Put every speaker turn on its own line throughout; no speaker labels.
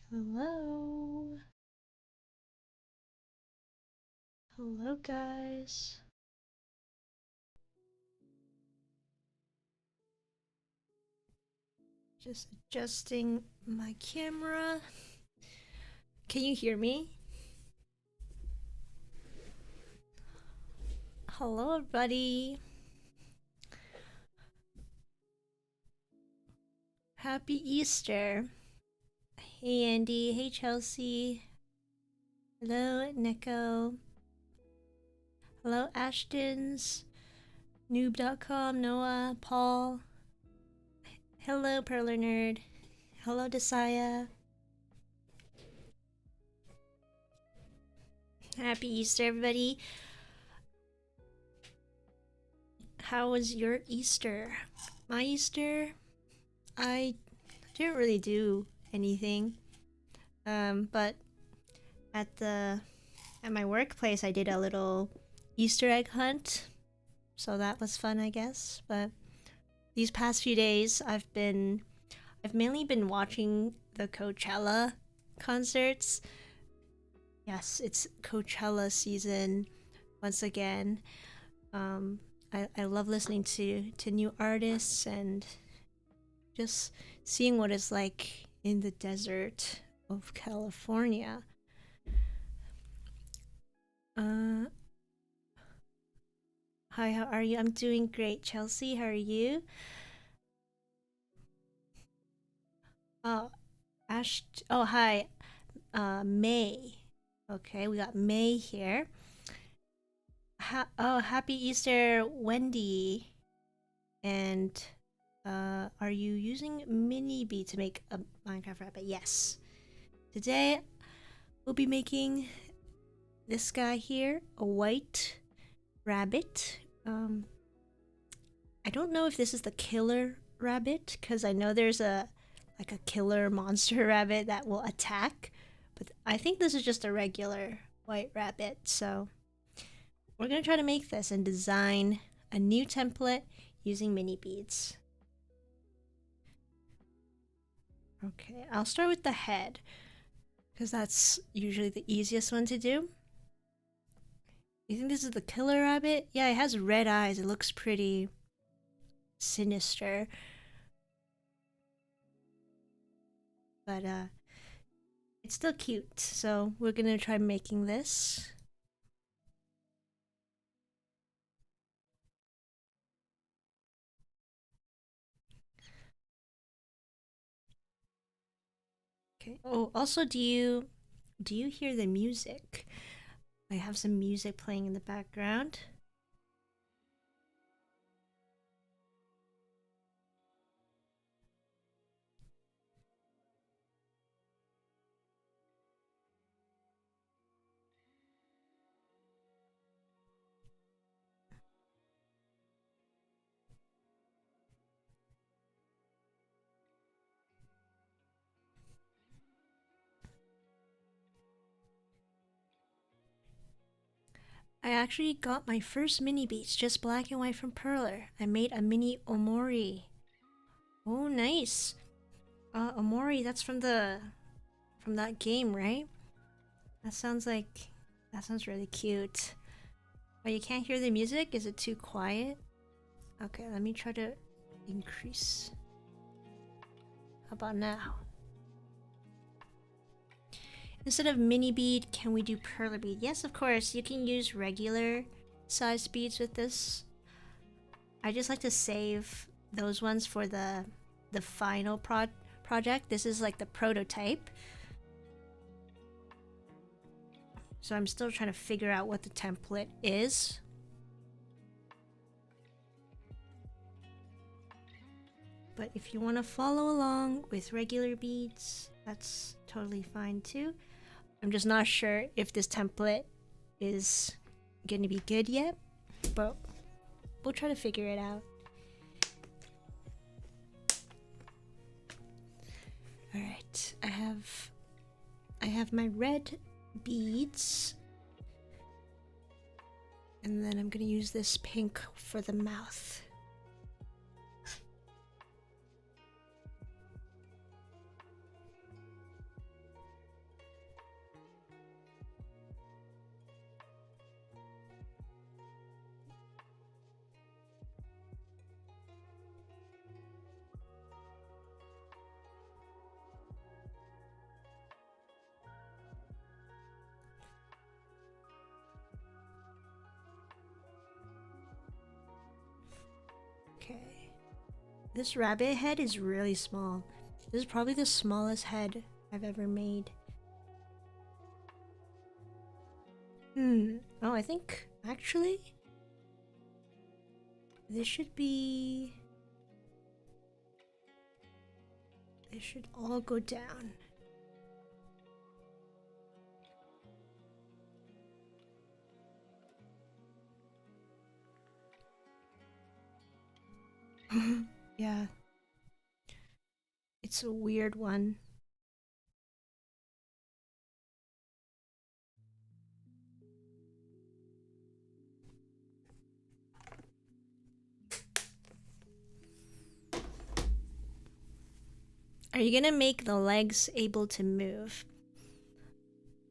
Hello. Hello, guys. Just adjusting my camera. Can you hear me? Hello, everybody. Happy Easter. Hey, Andy. Hey, Chelsea. Hello, Neko. Hello, Ashtons. Noob.com, Noah, Paul. Hello, Perler Nerd. Hello, Desaya. Happy Easter, everybody. How was your Easter? My Easter? I didn't really do anything. But at my workplace I did a little Easter egg hunt. So that was fun, I guess. But these past few days I've mainly been watching the Coachella concerts. Yes, it's Coachella season once again. I love listening to new artists and just seeing what it's like in the desert of California. Hi, how are you? I'm doing great. Chelsea, how are you? Oh, oh, hi. May. Okay, we got May here. Oh, happy Easter, Wendy. And are you using mini bead to make a Minecraft rabbit? Yes. Today we'll be making this guy here, a white rabbit. I don't know if this is the killer rabbit, because I know there's a killer monster rabbit that will attack, but I think this is just a regular white rabbit. So we're gonna try to make this and design a new template using mini beads. Okay, I'll start with the head because that's usually the easiest one to do. You think this is the killer rabbit? Yeah, it has red eyes. It looks pretty sinister. But it's still cute. So we're gonna try making this. Okay. Oh, also, do you hear the music? I have some music playing in the background. I actually got my first mini beads, just black and white from Perler. I made a mini omori. Oh, nice. Omori, that's from that game, right? That sounds really cute. Oh, you can't hear the music? Is it too quiet? Okay, let me try to increase. How about now? Instead of mini bead, can we do perler bead? Yes, of course. You can use regular size beads with this. I just like to save those ones for the final project. This is like the prototype. So I'm still trying to figure out what the template is. But if you want to follow along with regular beads, that's totally fine too. I'm just not sure if this template is going to be good yet, but we'll try to figure it out. All right, I have my red beads, and then I'm going to use this pink for the mouth. Okay. This rabbit head is really small. This is probably the smallest head I've ever made. Oh, I think actually this should be... They should all go down. Yeah. It's a weird one. Are you gonna make the legs able to move?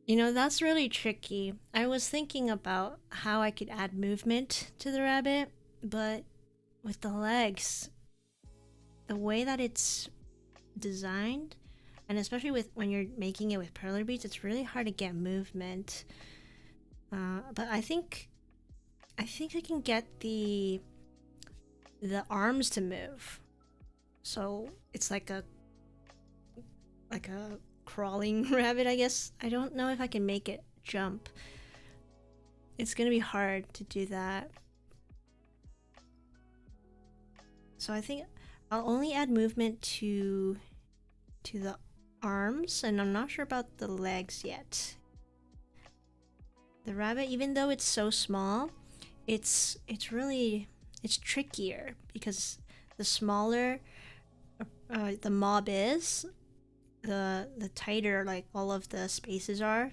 You know, that's really tricky. I was thinking about how I could add movement to the rabbit, but with the legs, the way that it's designed, and especially with when you're making it with perler beads, it's really hard to get movement. But I think I can get the arms to move, so it's like a crawling rabbit, I guess. I don't know if I can make it jump. It's gonna be hard to do that. So I think I'll only add movement to the arms, and I'm not sure about the legs yet. The rabbit, even though it's so small, it's trickier because the smaller the mob is, the tighter like all of the spaces are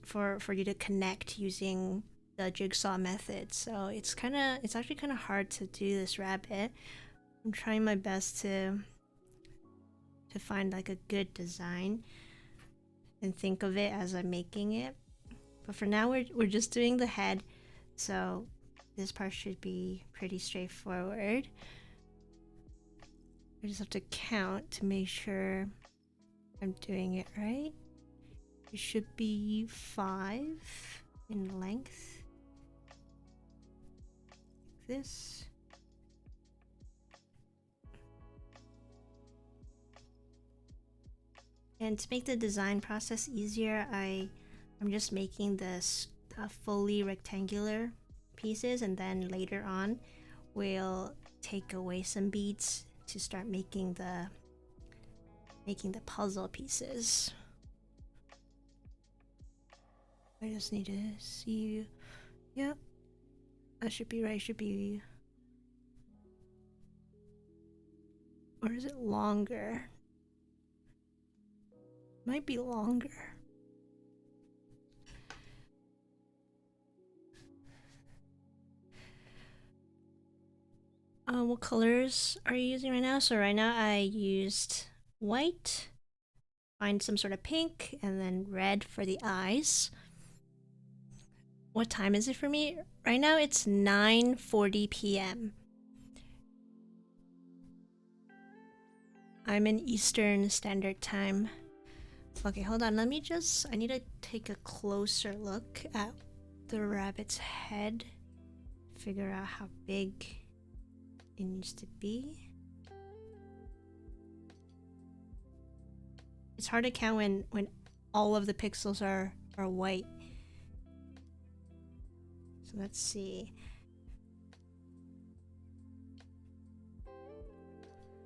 for you to connect using the jigsaw method. So it's actually kind of hard to do this rabbit. I'm trying my best to find like a good design and think of it as I'm making it. But for now we're just doing the head, so this part should be pretty straightforward. I just have to count to make sure I'm doing it right. It should be 5 in length. Like this. And to make the design process easier, I'm just making this fully rectangular pieces, and then later on we'll take away some beads to start making the puzzle pieces. I just need to see. Yep, that should be right. Should be, or is it longer? Might be longer. What colors are you using right now? So right now I used white, find some sort of pink, and then red for the eyes. What time is it for me? Right now it's 9:40 p.m. I'm in Eastern Standard Time. Okay, hold on. I need to take a closer look at the rabbit's head. Figure out how big it needs to be. It's hard to count when all of the pixels are white. So let's see.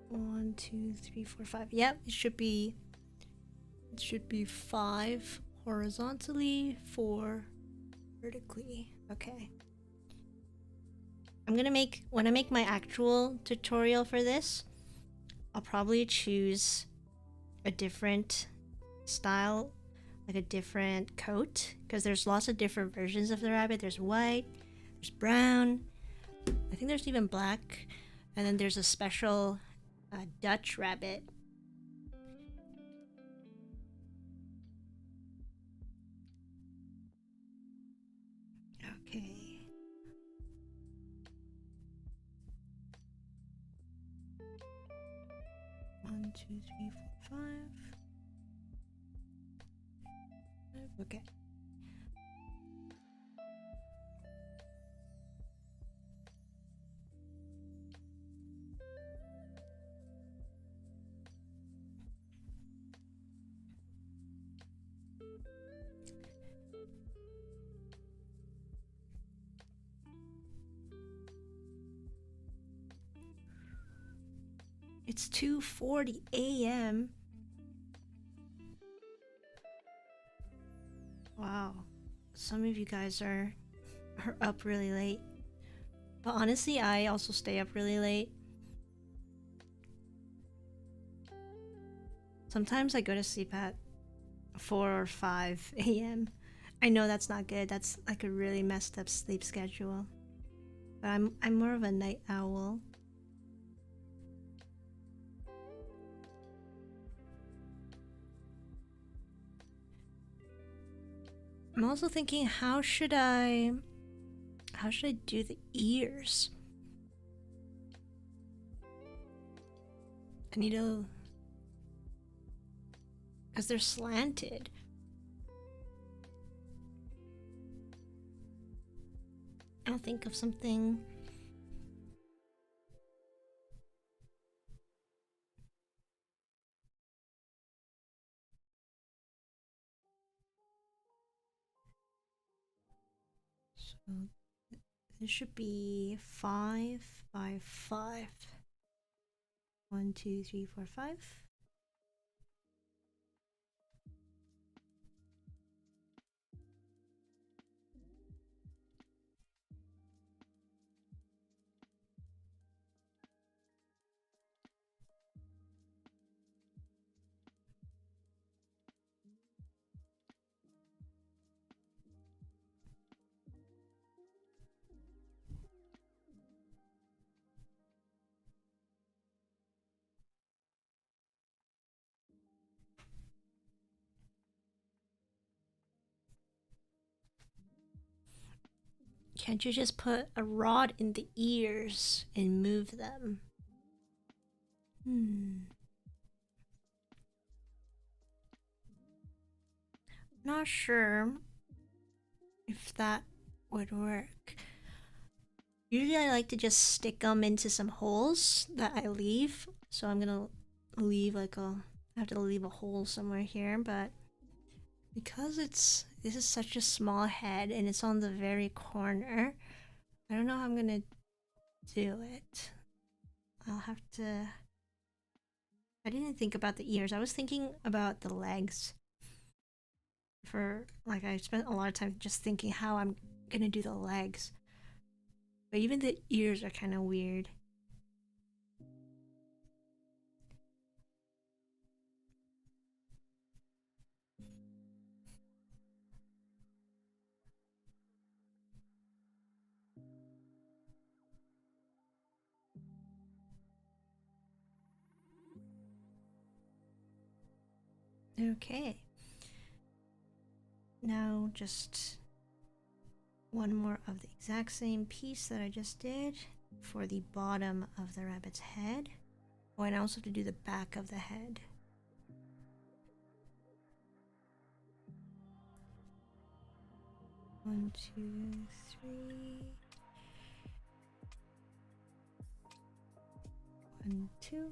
1, 2, 3, 4, 5. Yep, it should be 5 horizontally, 4 vertically. Okay. When I make my actual tutorial for this, I'll probably choose a different style, like a different coat, because there's lots of different versions of the rabbit. There's white, there's brown, I think there's even black, and then there's a special Dutch rabbit. Okay. One, 2, 3, 4, 5. Okay. It's 2:40 a.m. Wow. Some of you guys are up really late. But honestly, I also stay up really late. Sometimes I go to sleep at 4 or 5 a.m. I know that's not good. That's like a really messed up sleep schedule. But I'm more of a night owl. I'm also thinking, how should I do the ears? I need to, because they're slanted. I'll think of something. So this should be 5 by 5. 1, 2, 3, 4, 5. Can't you just put a rod in the ears and move them? Not sure if that would work. Usually I like to just stick them into some holes that I leave. So I'm gonna leave like I have to leave a hole somewhere here, but because this is such a small head and it's on the very corner, I don't know how I'm gonna do it. I'll have to... I didn't think about the ears. I was thinking about the legs. I spent a lot of time just thinking how I'm gonna do the legs. But even the ears are kind of weird. Okay. Now just one more of the exact same piece that I just did for the bottom of the rabbit's head. Oh, and I also have to do the back of the head. One, two, three. 1, 2.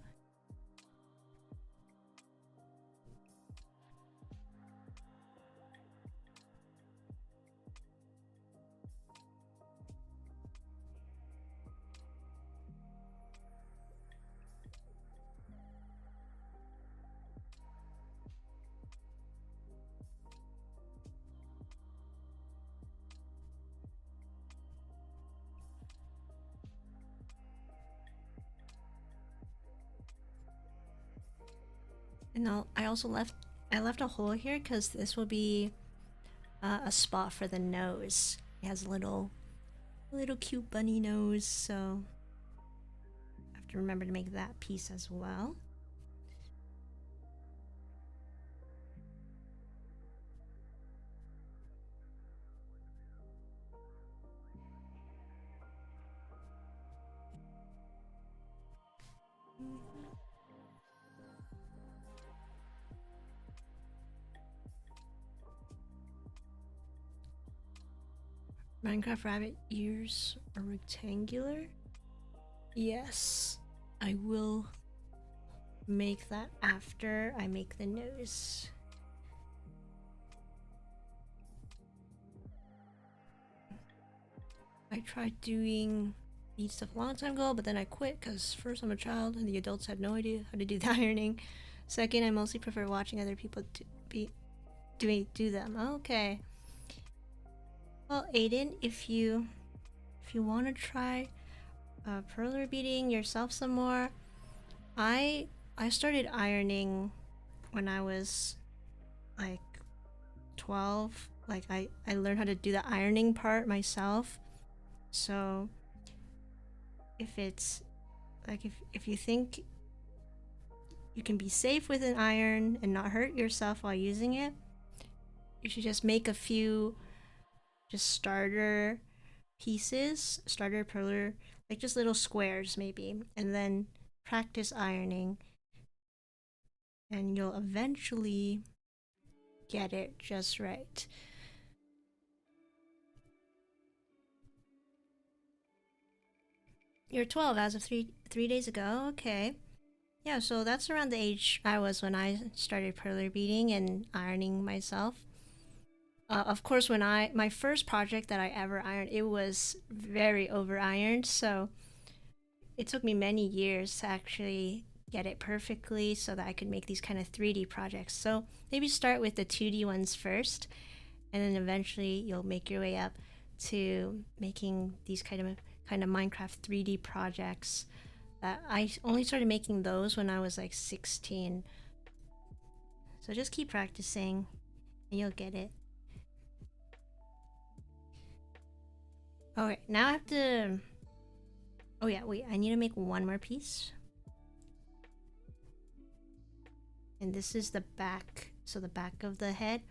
And I also left a hole here because this will be a spot for the nose. It has a little cute bunny nose, so I have to remember to make that piece as well. Minecraft rabbit ears are rectangular? Yes, I will make that after I make the nose. I tried doing bead stuff a long time ago, but then I quit because first I'm a child and the adults had no idea how to do the ironing. Second, I mostly prefer watching other people do them. Okay. Well, Aiden, if you want to try perler beading yourself some more, I started ironing when I was like 12. Like I learned how to do the ironing part myself. So if it's like if you think you can be safe with an iron and not hurt yourself while using it, you should just make a few just starter pieces, starter perler, like just little squares maybe, and then practice ironing, and you'll eventually get it just right. You're 12 as of three days ago. Okay. Yeah, so that's around the age I was when I started perler beading and ironing myself. Of course, when my first project that I ever ironed, it was very over ironed, so it took me many years to actually get it perfectly so that I could make these kind of 3D projects. So maybe start with the 2D ones first, and then eventually you'll make your way up to making these kind of Minecraft 3D projects. I only started making those when I was like 16. So just keep practicing and you'll get it. Okay, now I have to... Oh yeah, wait, I need to make one more piece. And this is the back, so the back of the head.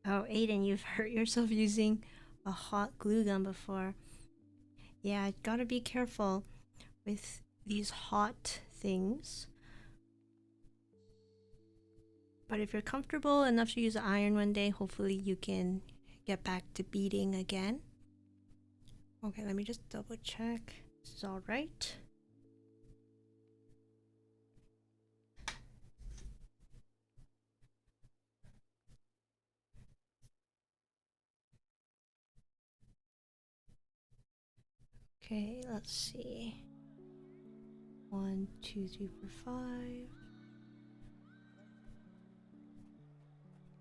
Oh, Aiden, you've hurt yourself using a hot glue gun before. Yeah, gotta be careful with these hot things. But if you're comfortable enough to use an iron one day, hopefully you can get back to beading again. Okay, let me just double check. This is all right. Okay, let's see. 1, 2, 3, 4, 5.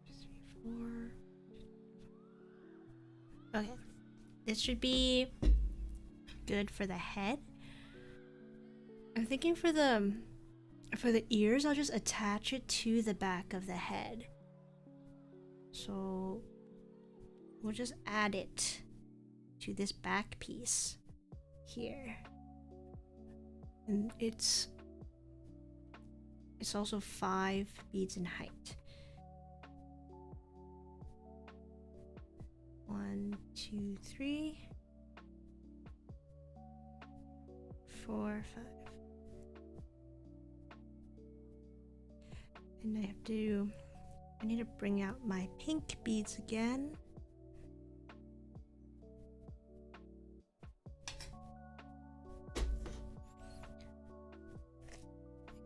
3, 4. Okay, this should be good for the head. I'm thinking for the ears, I'll just attach it to the back of the head. So we'll just add it to this back piece here. And it's also 5 beads in height. 1, 2, 3, 4, 5. And I need to bring out my pink beads again.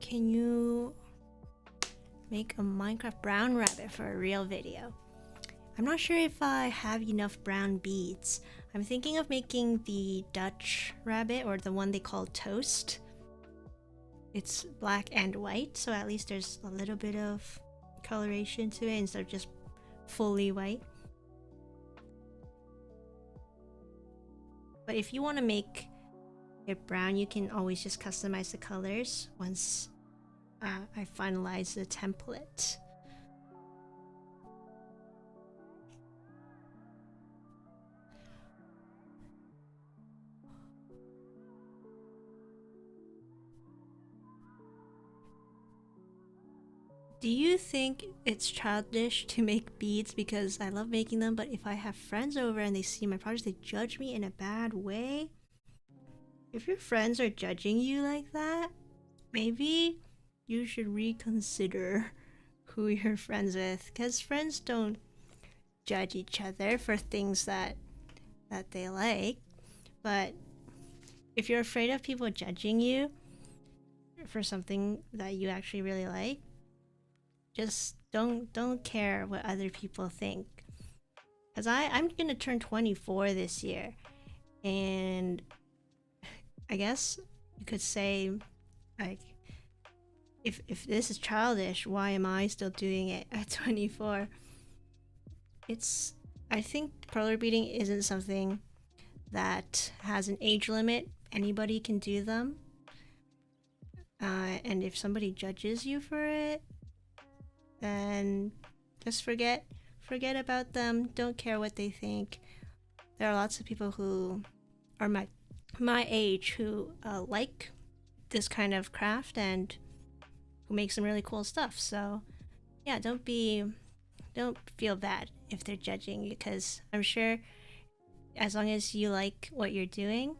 Can you make a Minecraft brown rabbit for a real video? I'm not sure if I have enough brown beads. I'm thinking of making the Dutch rabbit, or the one they call toast. it's black and white, so at least there's a little bit of coloration to it instead of just fully white. But if you want to make it brown, you can always just customize the colors once I finalize the template. Do you think it's childish to make beads? Because I love making them, but if I have friends over and they see my projects, they judge me in a bad way. If your friends are judging you like that, maybe you should reconsider who you're friends with, because friends don't judge each other for things that they like. But if you're afraid of people judging you for something that you actually really like, just don't care what other people think. Because I'm gonna turn 24 this year, and I guess you could say, like, if this is childish, why am I still doing it at 24? I think perler beading isn't something that has an age limit. Anybody can do them. And if somebody judges you for it, then just forget about them. Don't care what they think. There are lots of people who are my age who like this kind of craft and who make some really cool stuff. So yeah, don't feel bad if they're judging you, because I'm sure as long as you like what you're doing,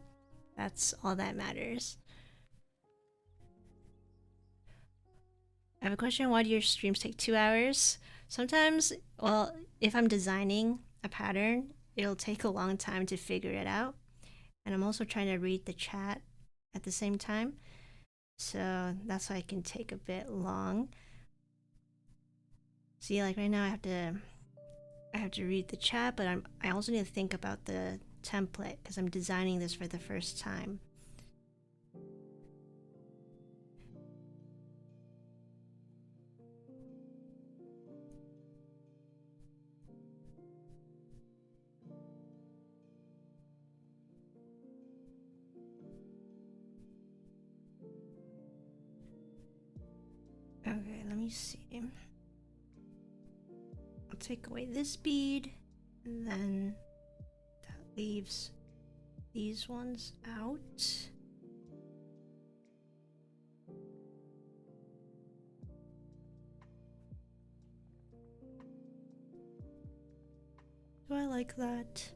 that's all that matters. I have a question. Why do your streams take 2 hours? Sometimes, well, if I'm designing a pattern, it'll take a long time to figure it out. And I'm also trying to read the chat at the same time. So that's why it can take a bit long. See, like right now I have to read the chat, but I also need to think about the template because I'm designing this for the first time. Okay, let me see. I'll take away this bead, and then that leaves these ones out. Do I like that?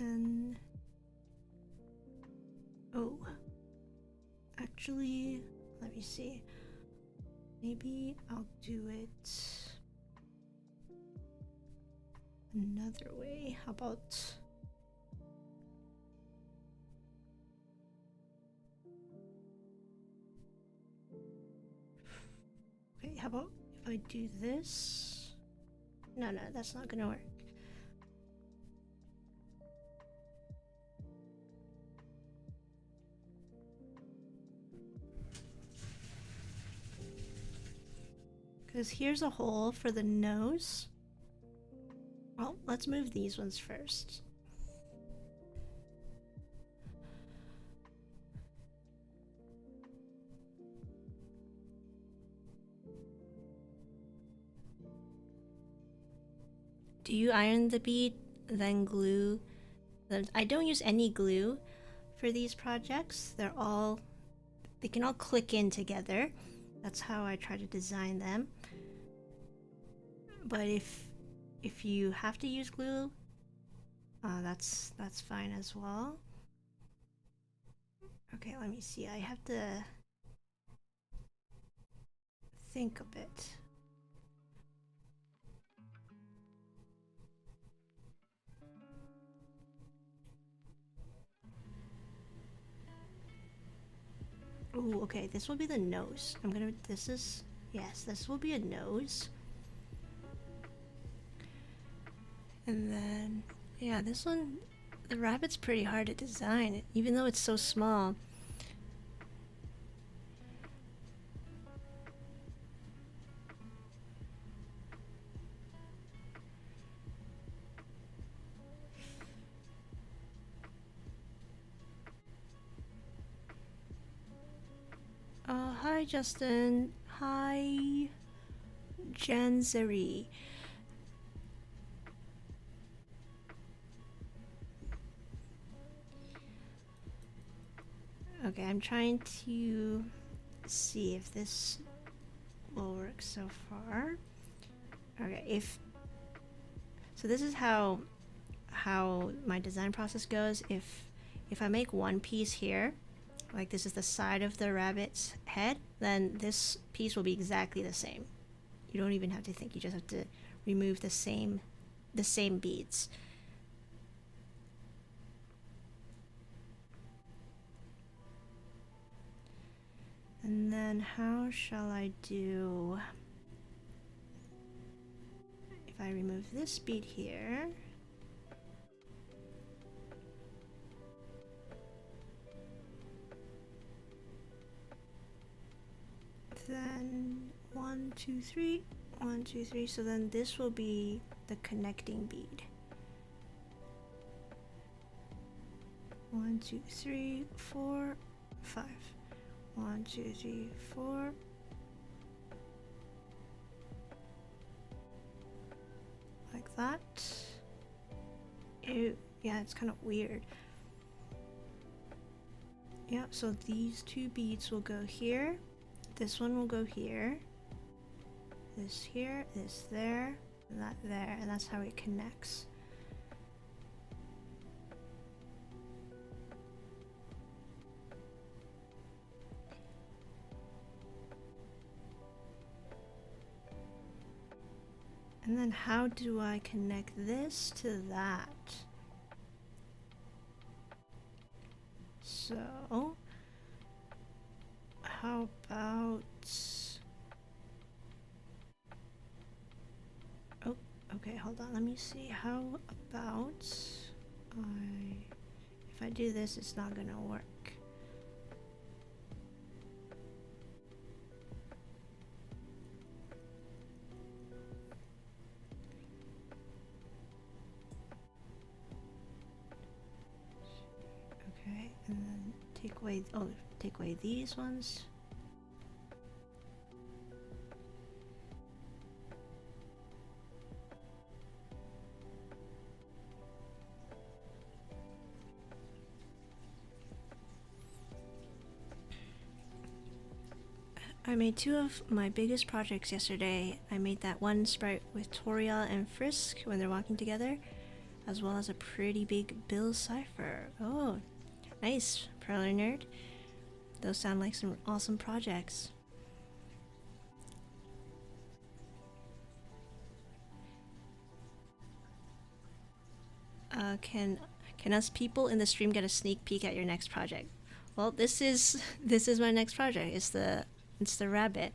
And oh, actually, let me see. Maybe I'll do it another way. How about okay, how about if I do this? No, that's not gonna work. Because here's a hole for the nose. Well, let's move these ones first. Do you iron the bead, then glue? I don't use any glue for these projects. They can all click in together. That's how I try to design them. But if you have to use glue, that's fine as well. Okay, let me see. I have to think a bit. Oh, okay, this will be the nose. Yes, this will be a nose. And then, yeah, this one, the rabbit's pretty hard to design, even though it's so small. Hi Justin. Hi Janzeri. Okay, I'm trying to see if this will work so far. Okay, so this is how my design process goes. If I make one piece here, like this is the side of the rabbit's head, then this piece will be exactly the same. You don't even have to think, you just have to remove the same beads. And then how shall I do, if I remove this bead here, then 1, 2, 3, 1, 2, 3, so then this will be the connecting bead. 1, 2, 3, 4, 5. 1, 2, 3, 4. Like that. Ew, yeah, it's kind of weird. Yeah, so these two beads will go here. This one will go here. This here, this there, and that there, and that's how it connects. And then how do I connect this to that? So, how about... Oh, okay, hold on, let me see. How about if I do this, it's not gonna work. Okay, and then take away these ones. I made two of my biggest projects yesterday. I made that one sprite with Toriel and Frisk when they're walking together, as well as a pretty big Bill cipher. Oh, nice, Perler nerd. Those sound like some awesome projects. Can us people in the stream get a sneak peek at your next project? Well, this is my next project. It's the rabbit.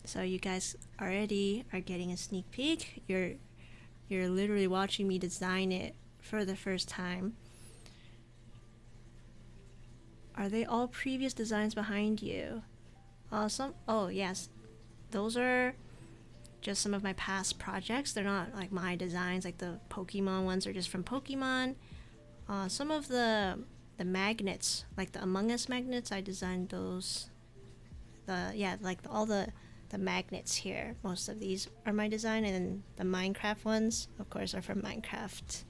So you guys already are getting a sneak peek. You're literally watching me design it for the first time. Are they all previous designs behind you? Awesome. Oh yes, those are just some of my past projects. They're not like my designs, like the Pokemon ones are just from Pokemon. Some of the magnets, like the Among Us magnets, I designed those. All the magnets here. Most of these are my design, and then the Minecraft ones, of course, are from Minecraft.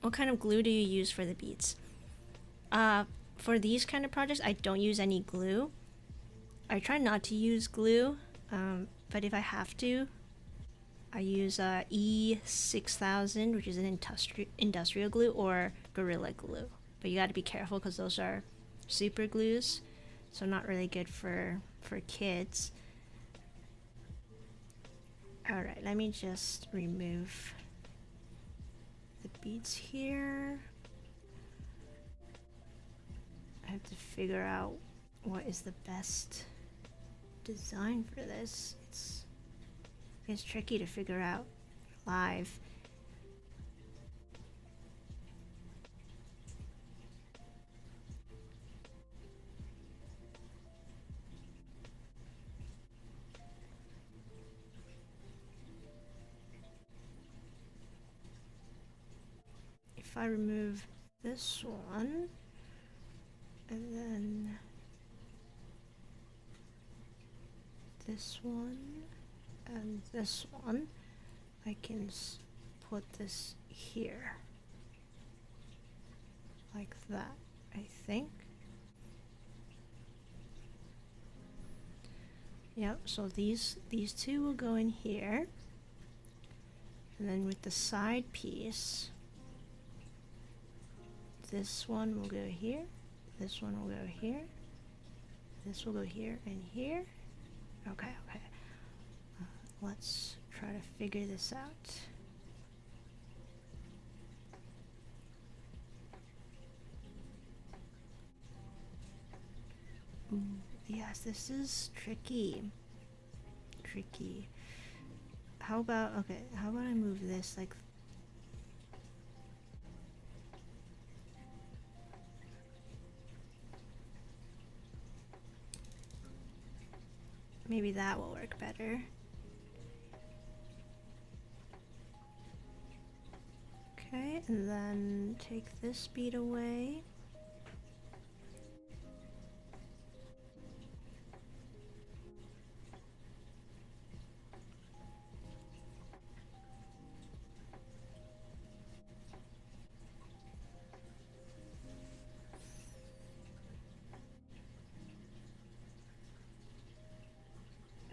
What kind of glue do you use for the beads? For these kind of projects, I don't use any glue. I try not to use glue, but if I have to, I use E6000, which is an industrial glue, or Gorilla Glue. But you got to be careful because those are super glues, so not really good for kids. Alright, let me just remove the beads here. I have to figure out what is the best design for this. It's tricky to figure out live. If I remove this one and then this one and this one, I can put this here like that, I think. Yep, so these two will go in here, and then with the side piece, this one will go here, this one will go here, this will go here and here. Okay. Let's try to figure this out. Yes, this is tricky. How about I move this like maybe that will work better. Okay, and then take this bead away.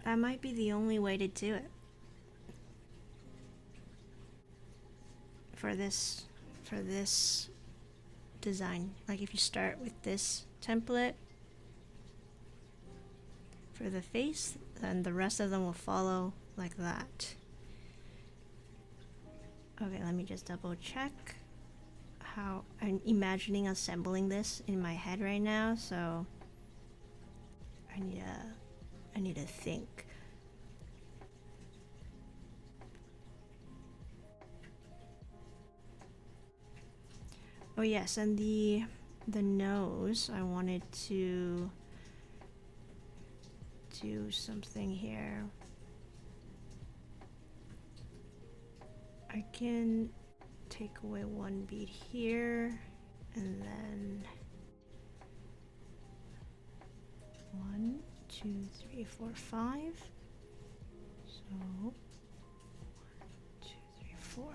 That might be the only way to do it. For this design. Like if you start with this template for the face, then the rest of them will follow like that. Okay, let me just double check how I'm imagining assembling this in my head right now, so I need to think. Oh yes, and the nose, I wanted to do something here. I can take away one bead here, and then 1, 2, 3, 4, 5. So 1, 2, 3, 4.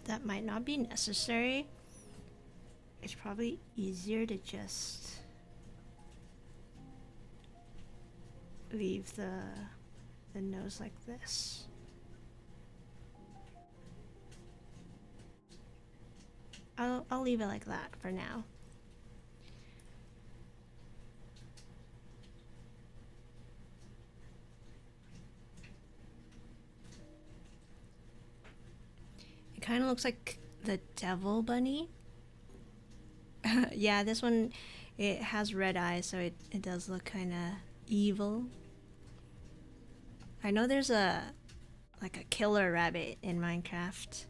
That might not be necessary. It's probably easier to just leave the nose like this. I'll leave it like that for now. It kind of looks like the devil bunny. Yeah, this one, it has red eyes, so it does look kind of evil. I know there's like a killer rabbit in Minecraft.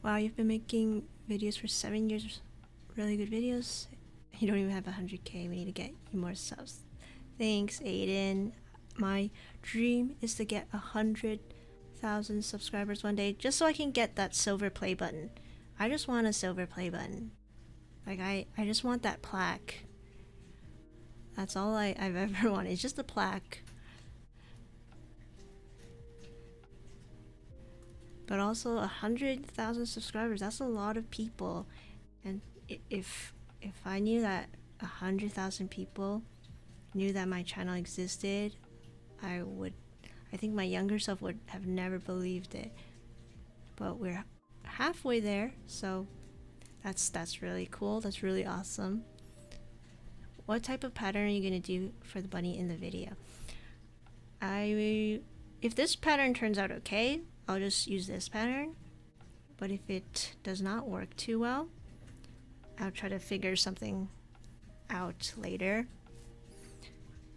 Wow, you've been making videos for 7 years. Really good videos. You don't even have 100K. We need to get you more subs. Thanks, Aiden. My dream is to get 100,000 subscribers one day, just so I can get that silver play button. I just want a silver play button. Like I just want that plaque. That's all I've ever wanted. It's just a plaque. But also 100,000 subscribers, that's a lot of people. And if I knew that 100,000 people knew that my channel existed, I think my younger self would have never believed it. But halfway there, so that's really cool. That's really awesome. What type of pattern are you gonna do for the bunny in the video? If this pattern turns out okay, I'll just use this pattern. But if it does not work too well, I'll try to figure something out later.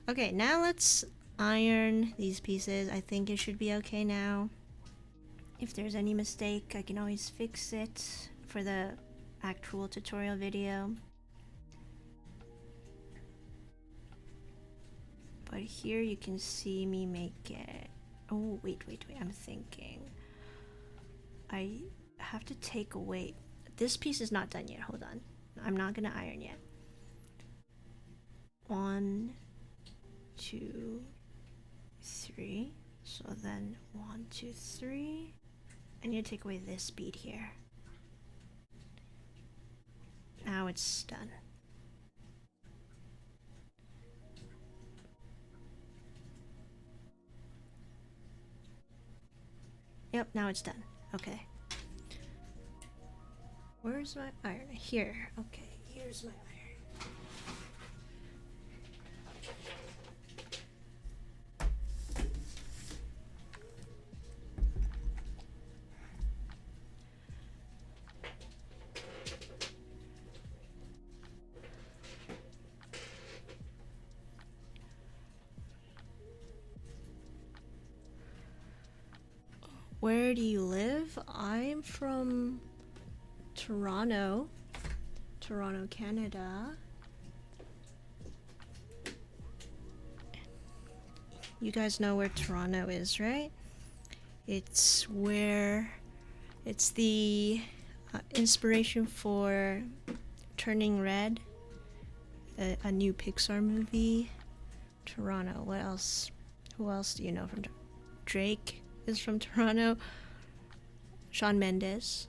Okay, now let's iron these pieces. I think it should be okay now. If there's any mistake, I can always fix it for the actual tutorial video. But here you can see me make it. Oh, wait, I'm thinking. I have to take away. This piece is not done yet. Hold on. I'm not gonna iron yet. 1, 2, 3. So then 1, 2, 3. I need to take away this bead here. Now it's done. Yep, now it's done. Okay. Where's my iron? Here. Okay, here's my iron. Where do you live? I'm from Toronto, Canada. You guys know where Toronto is, right? It's where it's the inspiration for Turning Red, a new Pixar movie. Toronto. What else? Who else do you know from Drake is from Toronto. Shawn Mendes.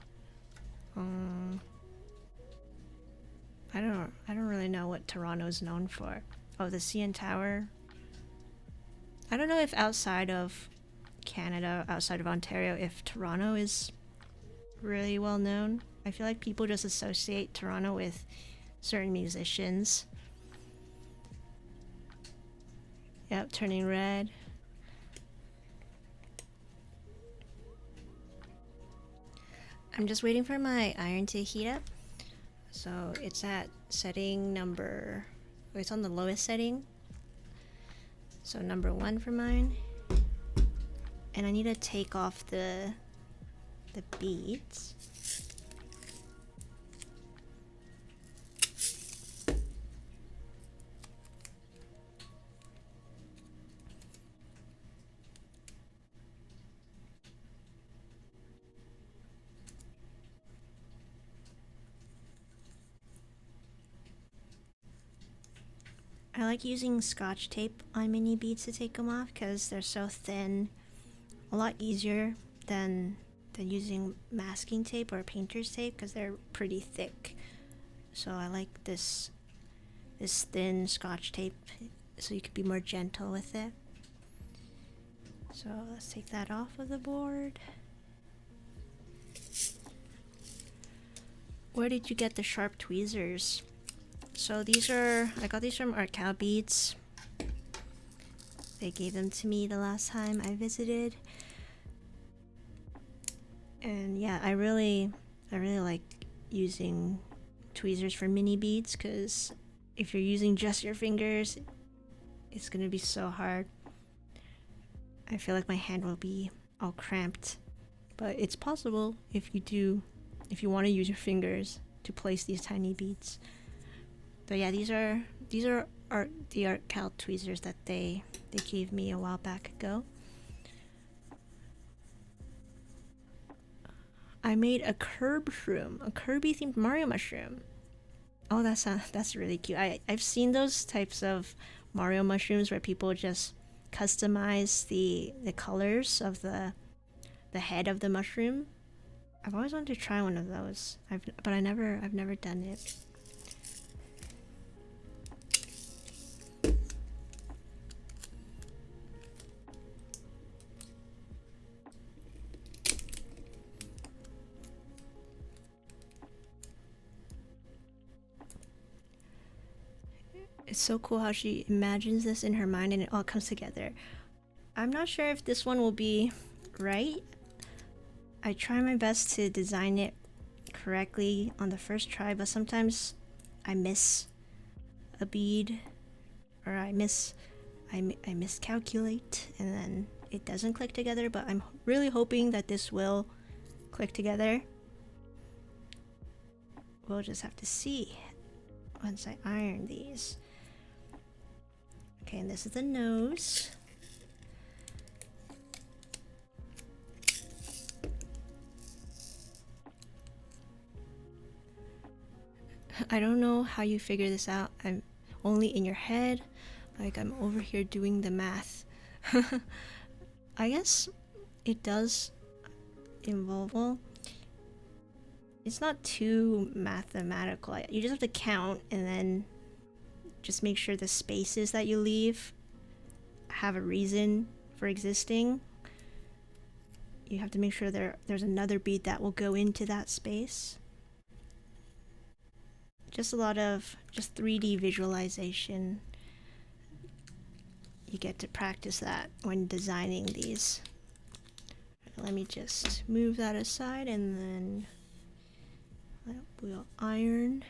I don't really know what Toronto is known for. Oh, the CN Tower. I don't know if outside of Canada, outside of Ontario, if Toronto is really well known. I feel like people just associate Toronto with certain musicians. Yep, Turning Red. I'm just waiting for my iron to heat up. So it's at setting number, it's on the lowest setting. So number 1 for mine. And I need to take off the beads. I like using Scotch tape on mini beads to take them off because they're so thin. A lot easier than using masking tape or painter's tape because they're pretty thick. So I like this thin Scotch tape so you could be more gentle with it. So let's take that off of the board. Where did you get the sharp tweezers? So I got these from Art Cow Beads. They gave them to me the last time I visited. And yeah, I really like using tweezers for mini beads because if you're using just your fingers, it's gonna be so hard. I feel like my hand will be all cramped. But it's possible if you want to use your fingers to place these tiny beads. But yeah, these are the Art Cow tweezers that they gave me a while back ago. I made a Kirby themed Mario mushroom. Oh, that's really cute. I've seen those types of Mario mushrooms where people just customize the colors of the head of the mushroom. I've always wanted to try one of those. I've never done it. It's so cool how she imagines this in her mind and it all comes together. I'm not sure if this one will be right. I try my best to design it correctly on the first try, but sometimes I miss a bead, or I miscalculate, and then it doesn't click together. But I'm really hoping that this will click together. We'll just have to see once I iron these. Okay, and this is the nose. I don't know how you figure this out. I'm only in your head. Like, I'm over here doing the math. I guess it does involve, well, it's not too mathematical. You just have to count and then just make sure the spaces that you leave have a reason for existing. You have to make sure there's another bead that will go into that space. Just a lot of just 3D visualization. You get to practice that when designing these. Let me just move that aside and then we'll iron.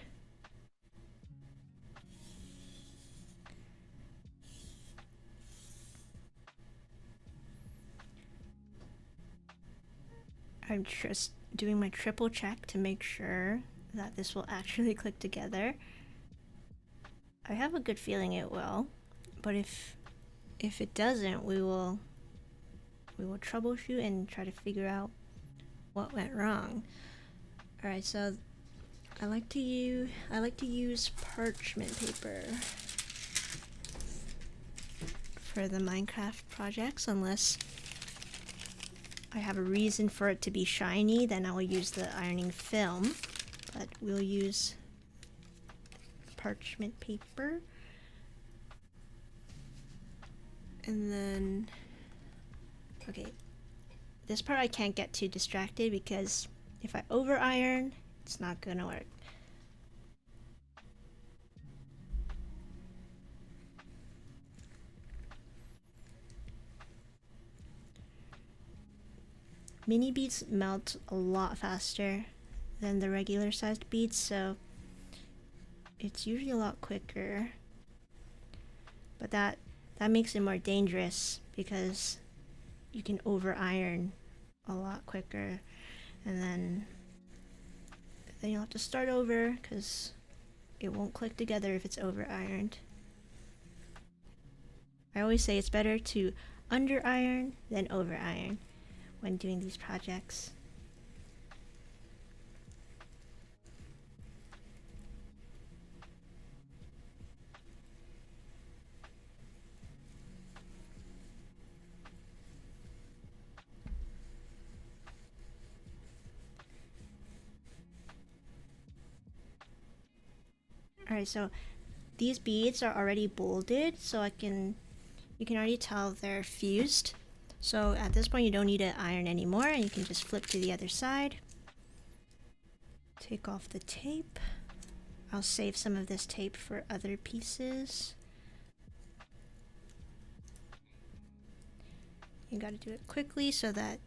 I'm just doing my triple check to make sure that this will actually click together. I have a good feeling it will, but if it doesn't, we will troubleshoot and try to figure out what went wrong. All right, so I like to use parchment paper for the Minecraft projects, unless I have a reason for it to be shiny, then I will use the ironing film, but we'll use parchment paper. And then, okay, this part I can't get too distracted because if I over iron, it's not gonna work. Mini beads melt a lot faster than the regular sized beads, so it's usually a lot quicker. But that makes it more dangerous because you can over iron a lot quicker, and then you'll have to start over because it won't click together if it's over ironed. I always say it's better to under iron than over iron when doing these projects. Alright, so these beads are already bolded, so you can already tell they're fused. So at this point you don't need to iron anymore, and you can just flip to the other side. Take off the tape. I'll save some of this tape for other pieces. You gotta do it quickly so that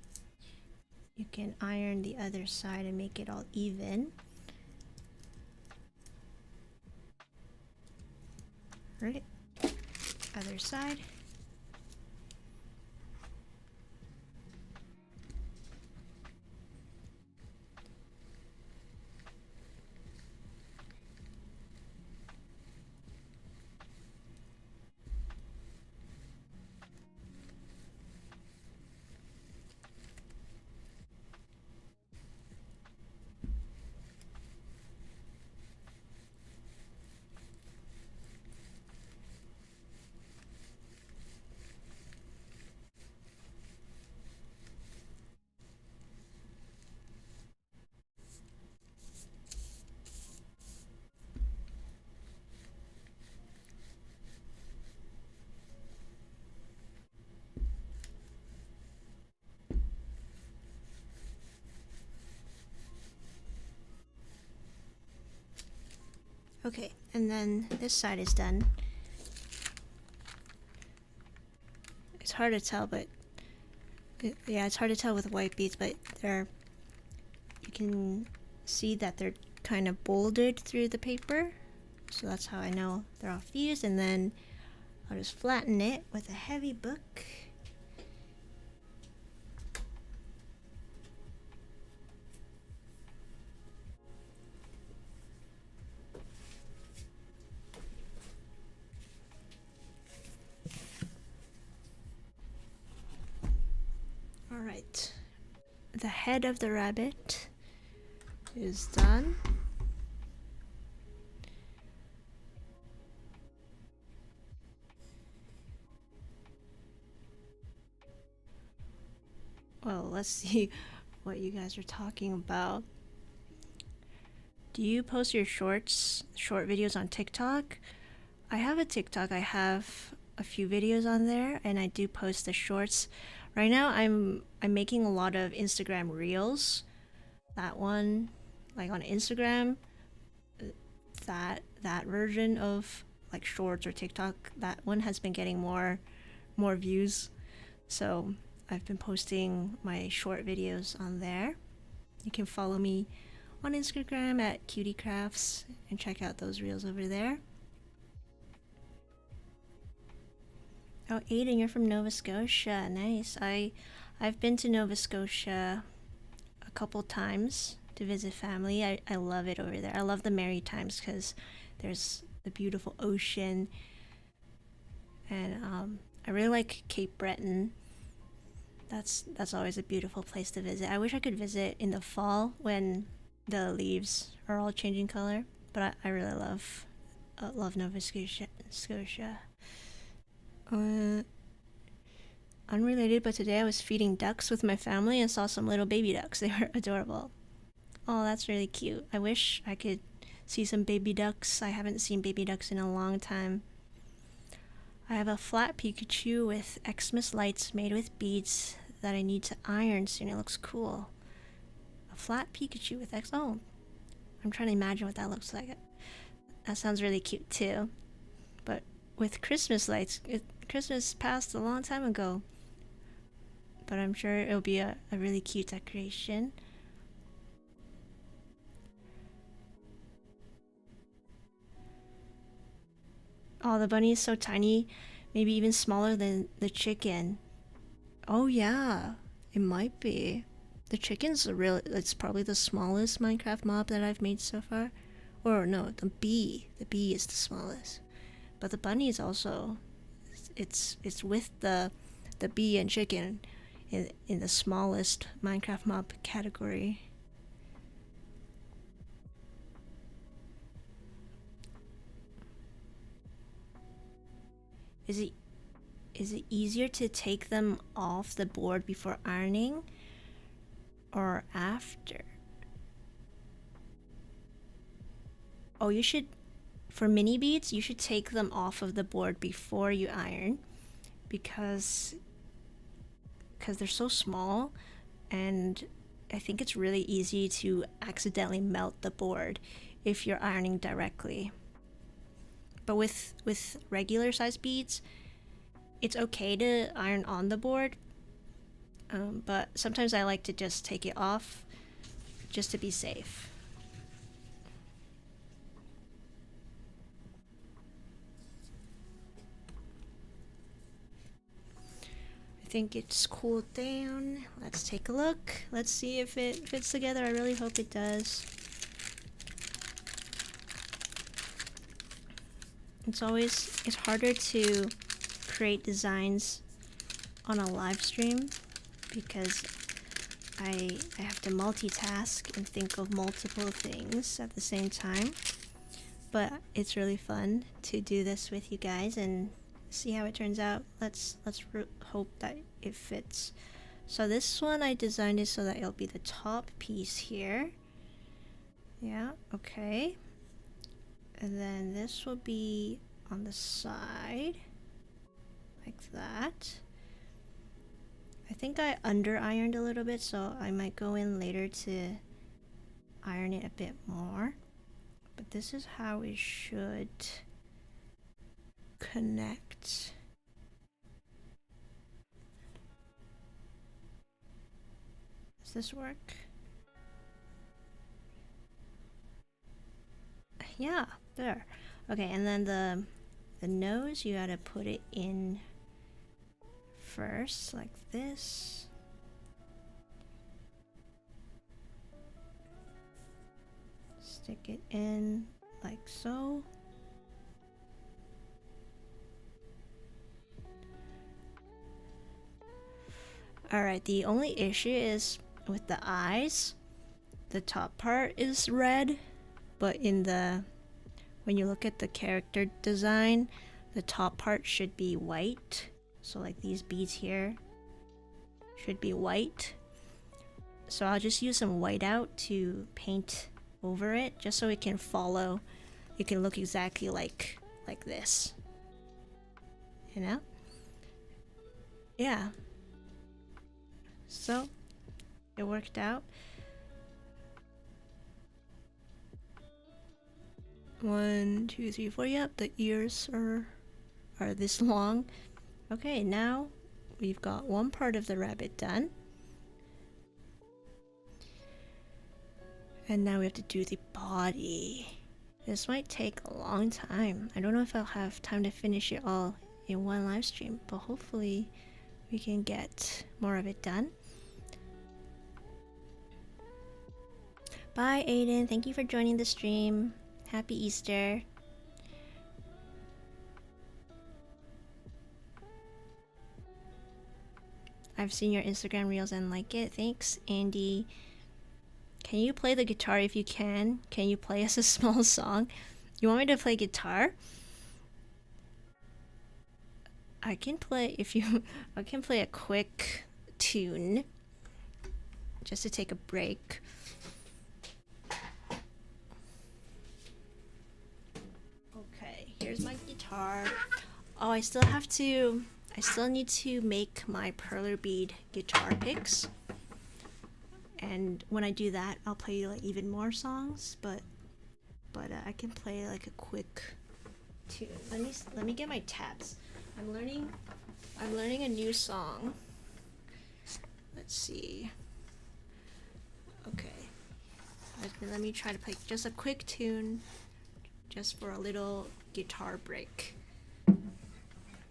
you can iron the other side and make it all even. Right, other side. Okay, and then this side is done. it's hard to tell, but yeah, it's hard to tell with white beads, but you can see that they're kind of bolded through the paper, so that's how I know they're all fused. And then I'll just flatten it with a heavy book. Alright, the head of the rabbit is done. Well, let's see what you guys are talking about. Do you post your short videos on TikTok? I have a TikTok. I have a few videos on there, and I do post the shorts. Right now, I'm making a lot of Instagram Reels. That one, like on Instagram, that version of like shorts or TikTok, that one has been getting more views. So I've been posting my short videos on there. You can follow me on Instagram at cutiecrafts and check out those reels over there. Oh, Aiden, you're from Nova Scotia. Nice. I've been to Nova Scotia a couple times to visit family. I love it over there. I love the Maritimes because there's the beautiful ocean, and I really like Cape Breton. That's always a beautiful place to visit. I wish I could visit in the fall when the leaves are all changing color, but I really love Nova Scotia. Unrelated, but today I was feeding ducks with my family and saw some little baby ducks. They were adorable. Oh, that's really cute. I wish I could see some baby ducks. I haven't seen baby ducks in a long time. I have a flat Pikachu with Xmas lights made with beads that I need to iron soon. It looks cool. A flat Pikachu with Oh, I'm trying to imagine what that looks like. That sounds really cute too. But with Christmas lights, Christmas passed a long time ago. But I'm sure it'll be a really cute decoration. Oh, the bunny is so tiny, maybe even smaller than the chicken. Oh yeah, it might be. The chicken's it's probably the smallest Minecraft mob that I've made so far. Or no, the bee is the smallest. But the bunny is also, it's with the bee and chicken in the smallest Minecraft mob category. Is it easier to take them off the board before ironing or after? Oh, you should, for mini beads, you should take them off of the board before you iron because they're so small, and I think it's really easy to accidentally melt the board if you're ironing directly. But with regular size beads, it's okay to iron on the board, but sometimes I like to just take it off just to be safe. I think it's cooled down. Let's take a look. Let's see if it fits together. I really hope it does. It's harder to create designs on a live stream because I have to multitask and think of multiple things at the same time. But it's really fun to do this with you guys and see how it turns out. Let's hope that it fits. So this one I designed it so that it'll be the top piece here. Yeah, okay. And then this will be on the side, like that. I think I under ironed a little bit, so I might go in later to iron it a bit more. But this is how it should connect. Does this work? Yeah, there. Okay, and then the nose, you gotta put it in first, like this. Stick it in like so. Alright, the only issue is with the eyes. The top part is red, but when you look at the character design, the top part should be white. So like these beads here should be white. So I'll just use some whiteout to paint over it, just so it can follow. It can look exactly like this. You know? Yeah. So it worked out. 1, 2, 3, 4. Yep, the ears are this long. Okay, now we've got one part of the rabbit done. And now we have to do the body. This might take a long time. I don't know if I'll have time to finish it all in one live stream, but hopefully we can get more of it done. Bye, Aiden. Thank you for joining the stream. Happy Easter. I've seen your Instagram reels and like it. Thanks, Andy. Can you play the guitar if you can? Can you play us a small song? You want me to play guitar? I can play I can play a quick tune just to take a break. Okay, here's my guitar. Oh, I still need to make my Perler bead guitar picks. And when I do that, I'll play like even more songs, but I can play like a quick tune. Let me get my tabs. I'm learning a new song. Let's see. Okay. Let me try to play just a quick tune just for a little guitar break.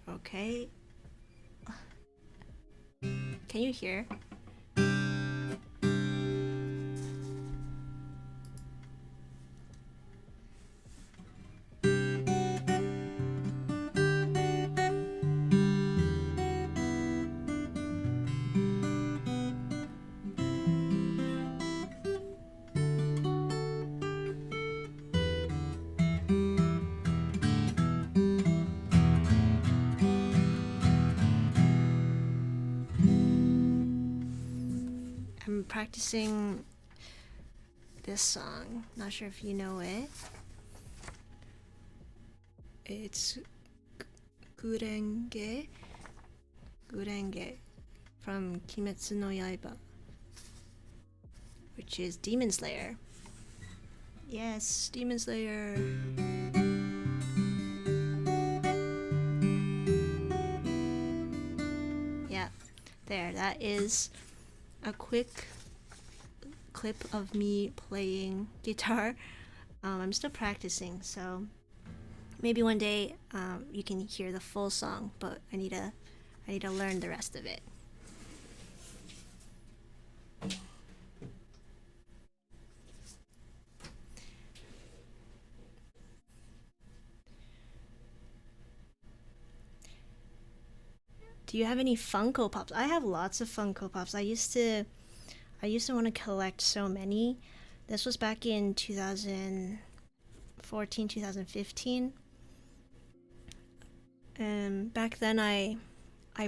Okay. Can you hear? I'm practicing this song. Not sure if you know it. It's Gurenge from Kimetsu no Yaiba, which is Demon Slayer. Yes, Demon Slayer. Yeah, there, that is a quick clip of me playing guitar. I'm still practicing, so maybe one day you can hear the full song, but I need to learn the rest of it. Do you have any Funko Pops? I have lots of Funko Pops. I used to want to collect so many. This was back in 2014, 2015. And back then I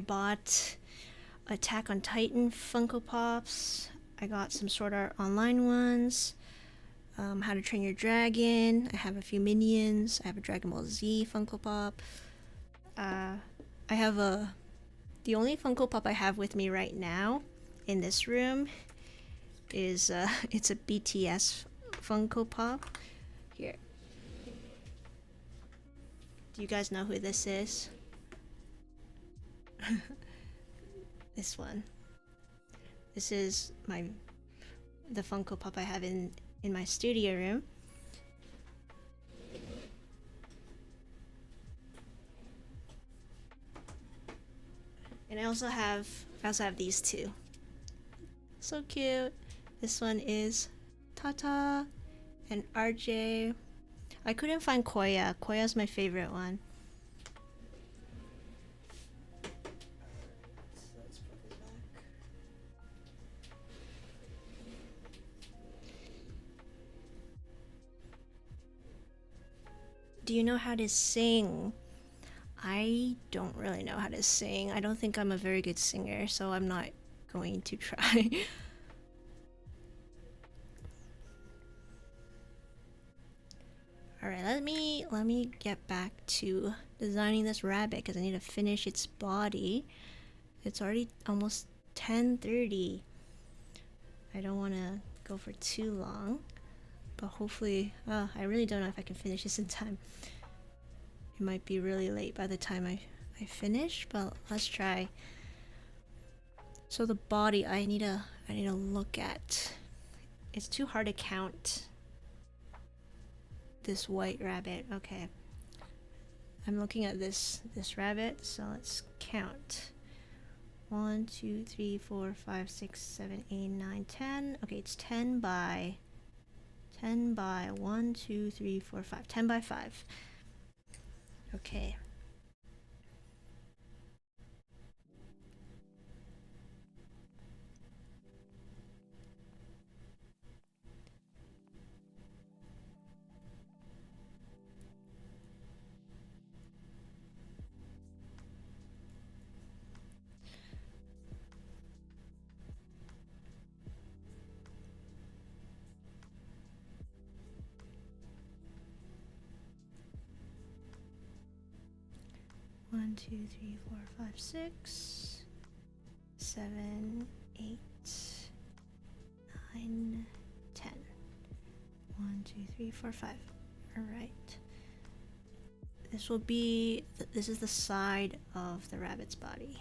bought Attack on Titan Funko Pops. I got some Sword Art Online ones. How to Train Your Dragon. I have a few Minions. I have a Dragon Ball Z Funko Pop. I have the only Funko Pop I have with me right now in this room is it's a BTS Funko Pop. Here. Do you guys know who this is? This one. This is the Funko Pop I have in my studio room. And I also have these two. So cute. This one is Tata and RJ. I couldn't find Koya. Koya's my favorite one. Do you know how to sing? I don't really know how to sing. I don't think I'm a very good singer, so I'm not going to try. Alright, let me get back to designing this rabbit because I need to finish its body. It's already almost 10:30. I don't want to go for too long, but hopefully, I really don't know if I can finish this in time. It might be really late by the time I finish, but let's try. So the body, I need to look at. It's too hard to count this white rabbit. Okay, I'm looking at this rabbit, so let's count. 1 2 3 4 5 6 7 8 9 10. Okay, it's 10 by 1 2 3 4 5. 10 by 5. Okay. One, 2, 3, 4, 5, 6, 7, 8, 9, 10. 1, 2, 3, 4, 5. All right. This is the side of the rabbit's body.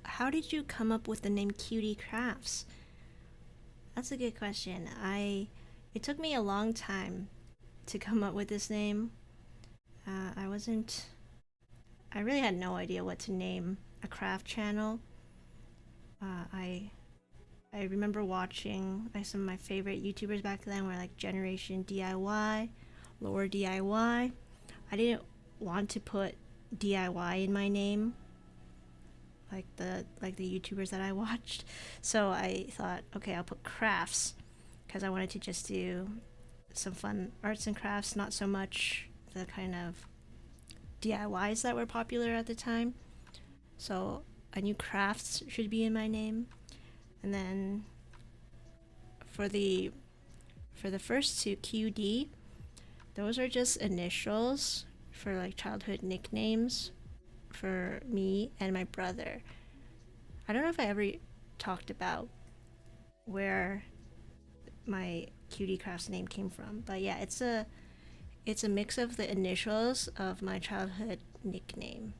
How did you come up with the name Cutie Crafts? That's a good question. It took me a long time to come up with this name. I really had no idea what to name a craft channel. I remember watching some of my favorite YouTubers back then were like Generation DIY, Lower DIY. I didn't want to put DIY in my name, like the YouTubers that I watched. So I thought, okay, I'll put crafts because I wanted to just do some fun arts and crafts, not so much the kind of DIYs that were popular at the time. So I knew crafts should be in my name. And then for the first two, QD, those are just initials for like childhood nicknames for me and my brother. I don't know if I ever talked about where my Cutie Crafts name came from, but yeah, it's a mix of the initials of my childhood nickname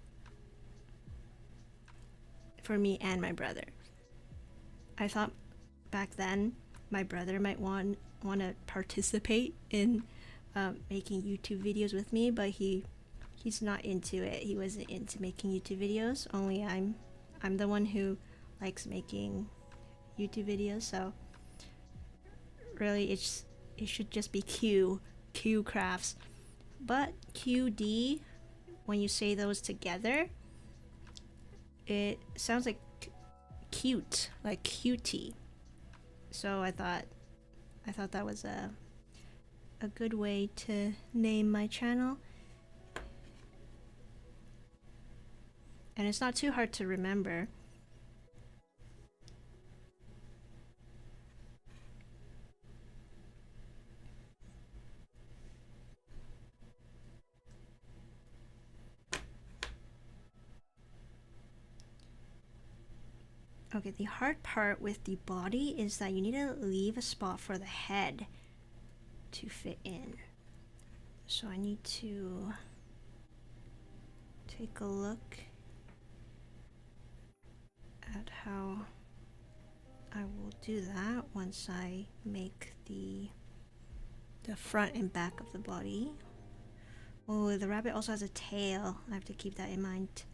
for me and my brother. I thought back then my brother might want to participate in making YouTube videos with me, but he's not into it. He wasn't into making YouTube videos. Only I'm the one who likes making YouTube videos. So really, it should just be Q Crafts. But QD, when you say those together, it sounds like cute, like cutie. So I thought that was a good way to name my channel. And it's not too hard to remember. Okay, the hard part with the body is that you need to leave a spot for the head to fit in. So I need to take a look at how I will do that once I make the front and back of the body. Oh, the rabbit also has a tail. I have to keep that in mind.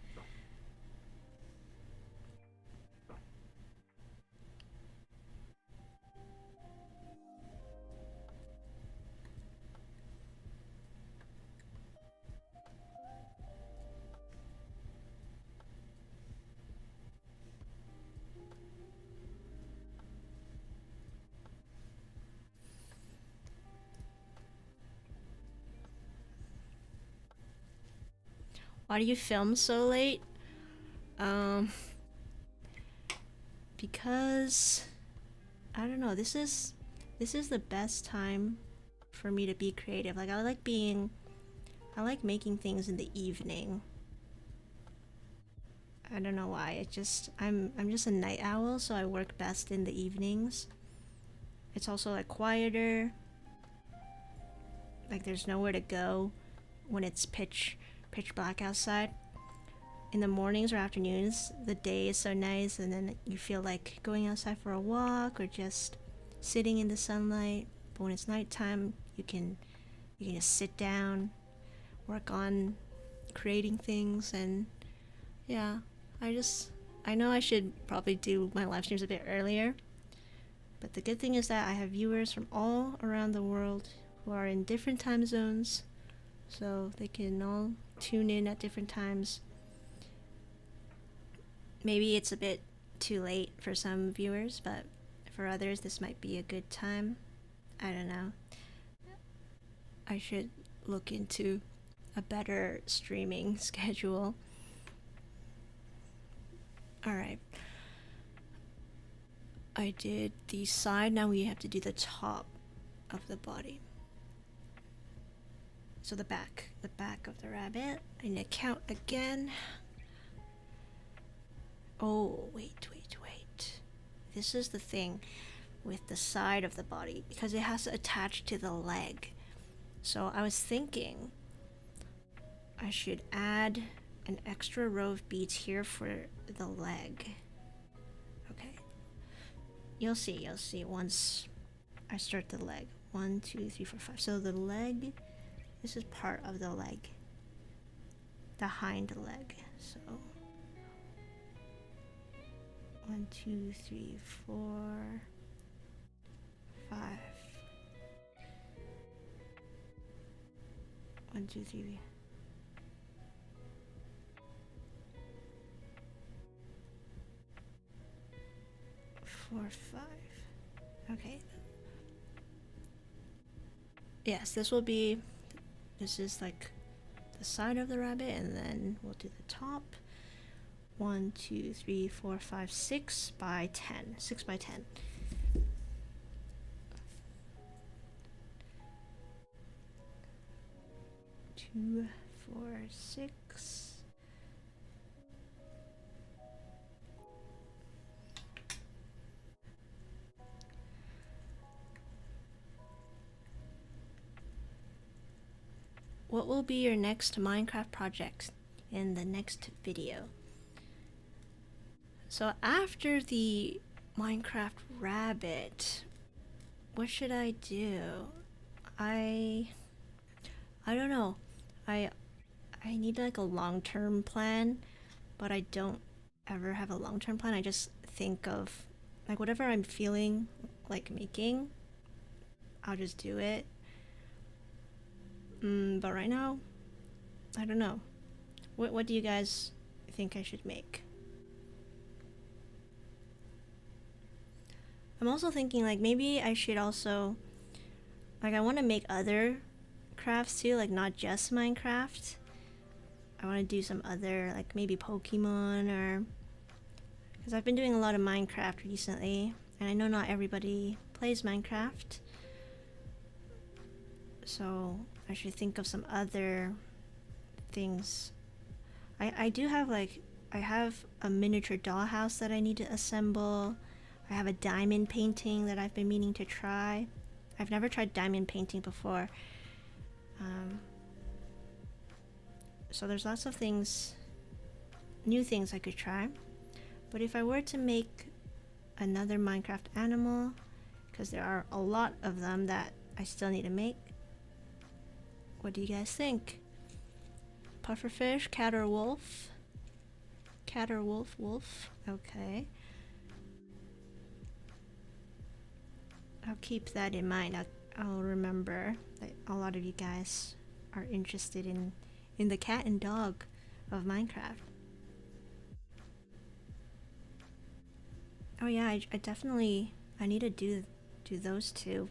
Why do you film so late? Because I don't know, this is the best time for me to be creative. Like I like making things in the evening. I don't know why. It just I'm just a night owl, so I work best in the evenings. It's also like quieter. Like there's nowhere to go when it's pitch black outside. In the mornings or afternoons, the day is so nice, and then you feel like going outside for a walk or just sitting in the sunlight. But when it's nighttime, you can just sit down, work on creating things. And yeah, I know I should probably do my live streams a bit earlier, but the good thing is that I have viewers from all around the world who are in different time zones, so they can all tune in at different times. Maybe it's a bit too late for some viewers, but for others this might be a good time. I don't know. I should look into a better streaming schedule. Alright. I did the side, now we have to do the top of the body. So the back of the rabbit. I need to count again. Oh, wait. This is the thing with the side of the body, because it has to attach to the leg. So I was thinking I should add an extra row of beads here for the leg. Okay. You'll see once I start the leg. 1, 2, 3, 4, 5. So the leg, this is part of the leg. The hind leg. So 1, 2, 3, 4, 5. 1, 2, 3. 4, 5. Okay. Yes, this is like the side of the rabbit, and then we'll do the top. 1, 2, 3, 4, 5, 6 by 10. 6 by 10. Two, 4, 6. What will be your next Minecraft project in the next video? So after the Minecraft rabbit, what should I do? I don't know. I need like a long-term plan, but I don't ever have a long-term plan. I just think of like whatever I'm feeling like making, I'll just do it. But right now, I don't know. What do you guys think I should make? I'm also thinking like maybe I should also, like, I want to make other crafts too, like not just Minecraft. I want to do some other, like maybe Pokemon, or because I've been doing a lot of Minecraft recently, and I know not everybody plays Minecraft, so I should think of some other things. I do have, like, I have a miniature dollhouse that I need to assemble. I have a diamond painting that I've been meaning to try. I've never tried diamond painting before. So there's lots of things, new things I could try. But if I were to make another Minecraft animal, because there are a lot of them that I still need to make, what do you guys think? Pufferfish, cat or wolf? Cat or wolf? Wolf. Okay. I'll keep that in mind. I'll remember that a lot of you guys are interested in the cat and dog of Minecraft. Oh yeah, I definitely, I need to do those two.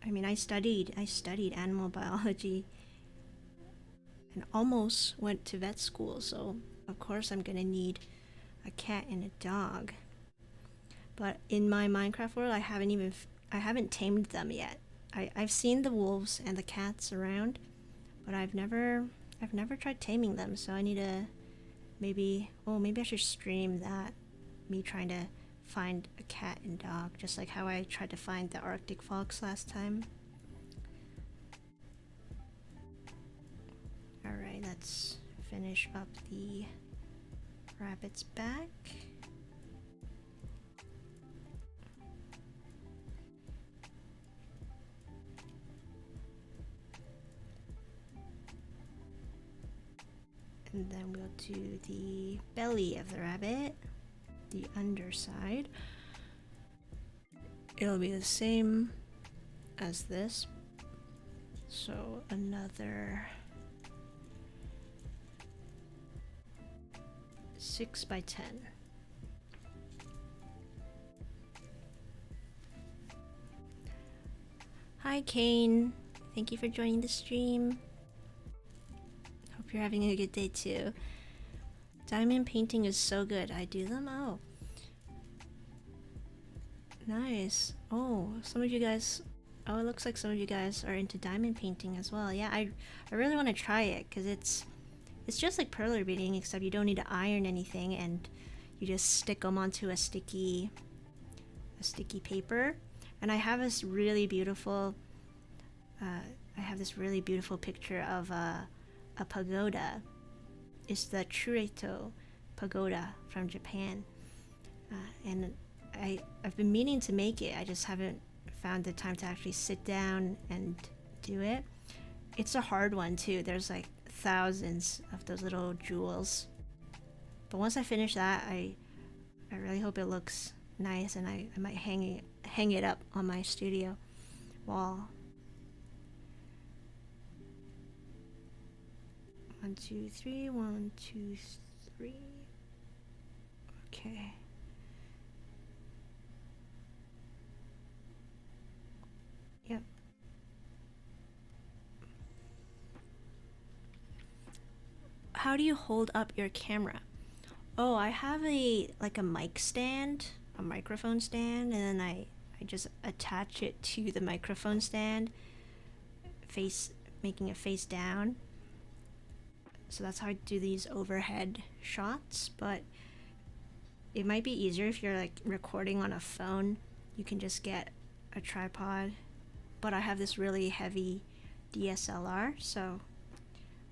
I mean, I studied animal biology and almost went to vet school, so of course I'm gonna need a cat and a dog. But in my Minecraft world, I haven't tamed them yet. I've seen the wolves and the cats around, but I've never tried taming them, so I need to maybe I should stream that, me trying to find a cat and dog, just like how I tried to find the Arctic fox last time. Alright, let's finish up the rabbit's back. And then we'll do the belly of the rabbit, the underside. It'll be the same as this. So another 6 by 10. Hi Kane, thank you for joining the stream. Hope you're having a good day too. Diamond painting is so good. I do them? Oh. Nice. Oh, some of you guys, oh, it looks like some of you guys are into diamond painting as well. Yeah, I really want to try it because it's just like perler beading, except you don't need to iron anything and you just stick them onto a sticky paper. And I have this really beautiful picture of a pagoda. It's the Chureito pagoda from Japan, and I've been meaning to make it. I just haven't found the time to actually sit down and do it. It's a hard one too. There's like thousands of those little jewels. But once I finish that, I really hope it looks nice, and I might hang it up on my studio wall. 1, 2, 3. 1, 2, 3. Okay. Yep. How do you hold up your camera? Oh, I have a mic stand, a microphone stand, and then I just attach it to the microphone stand, making it face down. So that's how I do these overhead shots, but it might be easier if you're like recording on a phone. You can just get a tripod, but I have this really heavy DSLR, so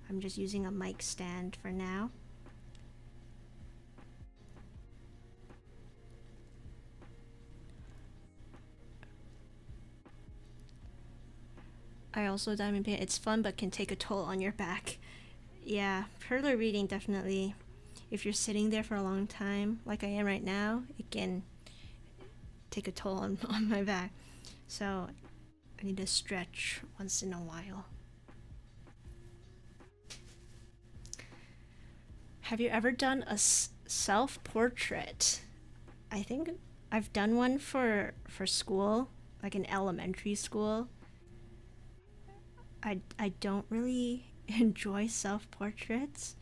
I'm just using a mic stand for now. I also diamond paint. It's fun, but can take a toll on your back. Yeah, perler reading definitely. If you're sitting there for a long time, like I am right now, it can take a toll on my back. So I need to stretch once in a while. Have you ever done a self-portrait? I think I've done one for school, like in elementary school. I don't really enjoy self-portraits.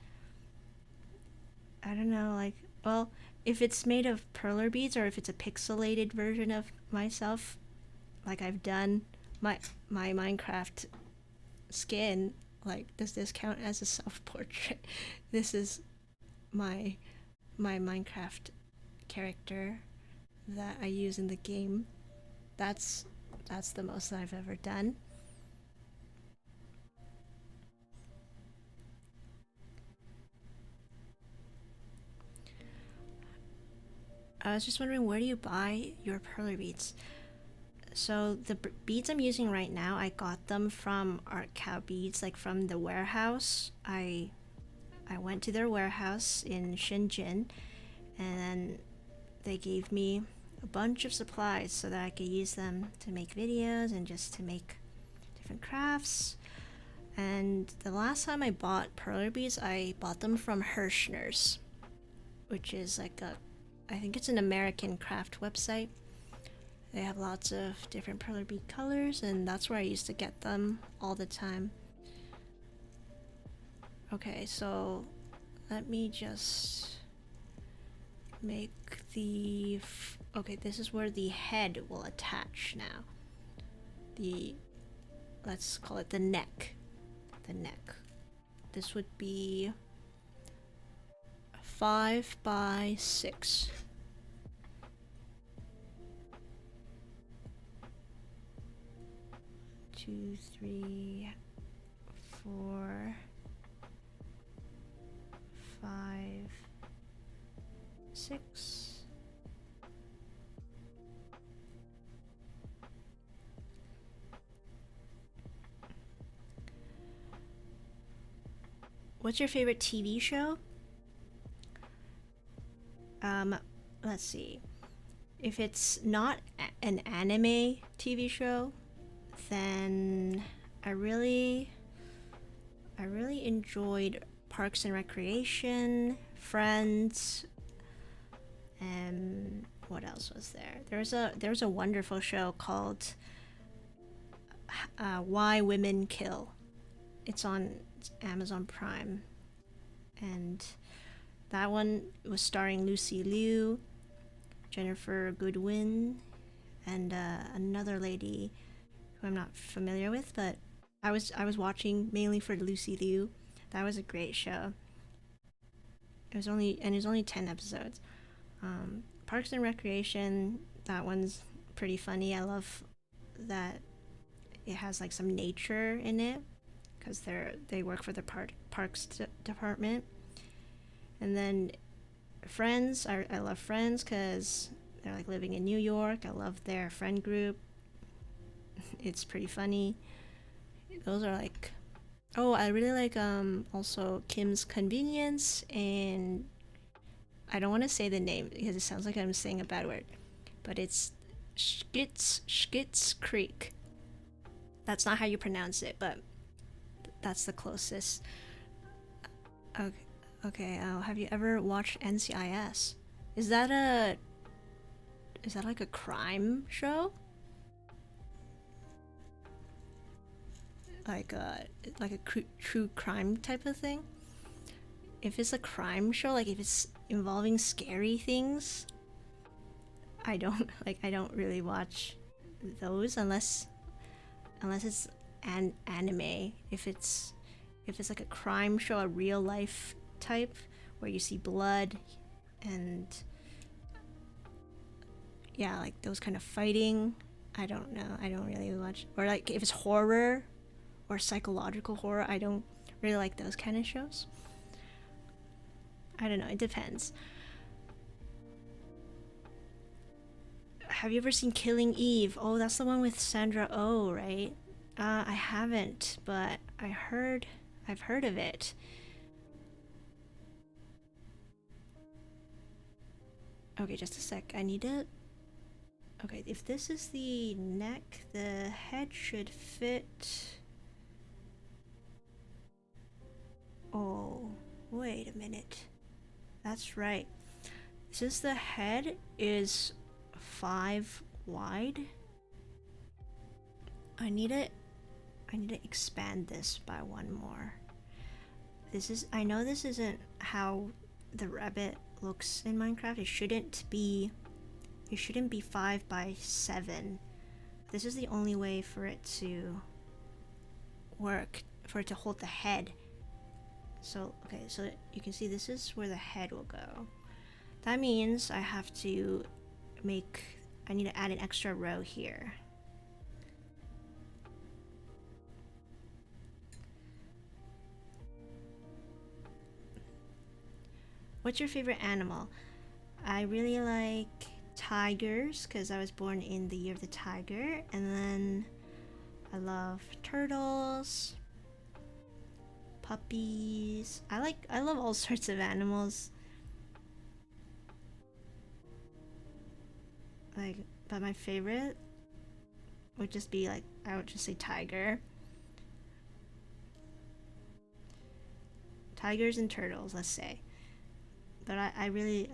I don't know, like, well, if it's made of perler beads or if it's a pixelated version of myself, like I've done my Minecraft skin, like, does this count as a self-portrait? This is my Minecraft character that I use in the game. That's the most I've ever done. I was just wondering, where do you buy your perler beads? So the beads I'm using right now, I got them from Art Cow Beads, like from the warehouse. I went to their warehouse in Shenzhen, and then they gave me a bunch of supplies so that I could use them to make videos and just to make different crafts. And the last time I bought perler beads, I bought them from Hirschner's, which is like I think it's an American craft website. They have lots of different perler bead colors, and that's where I used to get them all the time. Okay, so let me just make the... okay, this is where the head will attach now. Let's call it the neck. The neck. This would be 5 by 6. 2, 3, 4, 5, 6. What's your favorite TV show? Let's see. If it's not an anime TV show, then I really enjoyed Parks and Recreation, Friends, and what else was there? There was a wonderful show called Why Women Kill. It's on Amazon Prime, and that one was starring Lucy Liu, Jennifer Goodwin, and another lady who I'm not familiar with, but I was watching mainly for Lucy Liu. That was a great show. It was only 10 episodes. Parks and Recreation, that one's pretty funny. I love that it has like some nature in it, because they work for the parks department. And then Friends, I love Friends because they're like living in New York. I love their friend group. It's pretty funny. Those are like... oh, I really like also Kim's Convenience, and I don't want to say the name because it sounds like I'm saying a bad word, but it's Schitt's Creek. That's not how you pronounce it, but that's the closest. Okay. Have you ever watched NCIS? Is that like a crime show? Like a true crime type of thing? If it's a crime show, like if it's involving scary things, I don't really watch those unless it's an anime. If it's like a crime show, a real life type where you see blood and yeah, like those kind of fighting, I don't know. I don't really watch. Or like if it's horror or psychological horror, I don't really like those kind of shows. I don't know, it depends. Have you ever seen Killing Eve? Oh, that's the one with Sandra Oh, right? I haven't, but I've heard of it. Okay, just a sec. I need to... okay, if this is the neck, the head should fit... oh, wait a minute. That's right. since the head is 5 wide, I need to expand this by 1 more. I know this isn't how the rabbit looks in Minecraft. It shouldn't be 5 by 7. This is the only way for it to work, for it to hold the head. So, okay, so you can see this is where the head will go. That means I need to add an extra row here. What's your favorite animal? I really like tigers because I was born in the year of the tiger, and then I love turtles, puppies. I love all sorts of animals. But my favorite would just be I would just say tiger. Tigers and turtles, let's say. But I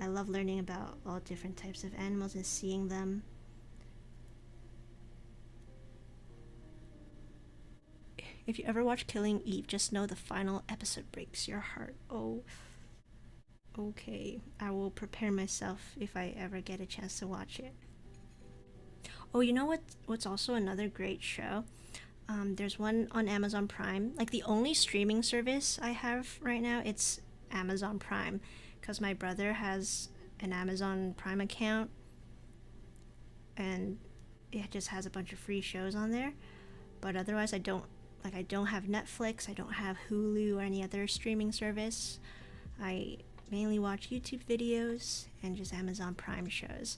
love learning about all different types of animals and seeing them. If you ever watch Killing Eve, just know the final episode breaks your heart. Oh, okay. I will prepare myself if I ever get a chance to watch it. Oh, you know what's also another great show? There's one on Amazon Prime. Like the only streaming service I have right now, it's Amazon Prime. Because my brother has an Amazon Prime account and it just has a bunch of free shows on there. But otherwise I don't have Netflix, I don't have Hulu or any other streaming service. I mainly watch YouTube videos and just Amazon Prime shows.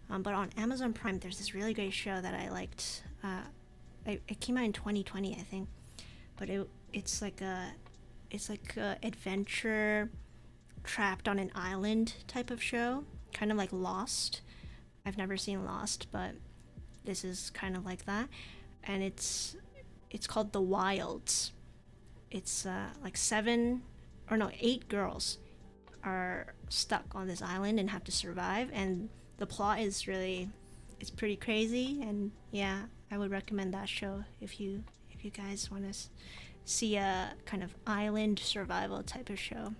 But on Amazon Prime there's this really great show that I liked. It came out in 2020, I think. But it's like a adventure trapped on an island type of show, kind of like Lost. I've never seen Lost, but this is kind of like that, and it's called The Wilds. It's like 8 girls are stuck on this island and have to survive, and the plot is it's pretty crazy, and yeah, I would recommend that show if you guys want to see a kind of island survival type of show.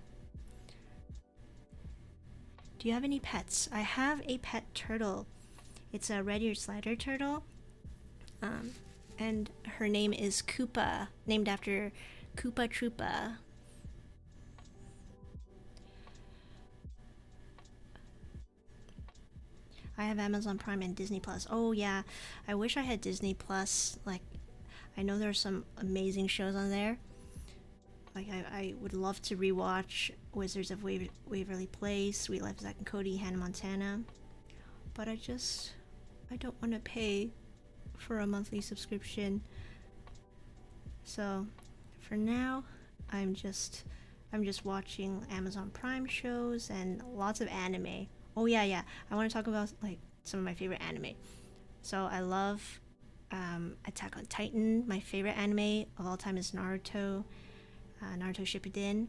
Do you have any pets? I have a pet turtle. It's a red-eared slider turtle. And her name is Koopa, named after Koopa Troopa. I have Amazon Prime and Disney Plus. Oh yeah, I wish I had Disney Plus. Like, I know there's some amazing shows on there. Like, I would love to rewatch Wizards of Waverly Place, Sweet Life of Zack and Cody, Hannah Montana. But I don't want to pay for a monthly subscription. So, for now, I'm just watching Amazon Prime shows and lots of anime. Oh yeah, I want to talk about like some of my favorite anime. So I love Attack on Titan. My favorite anime of all time is Naruto. Naruto Shippuden.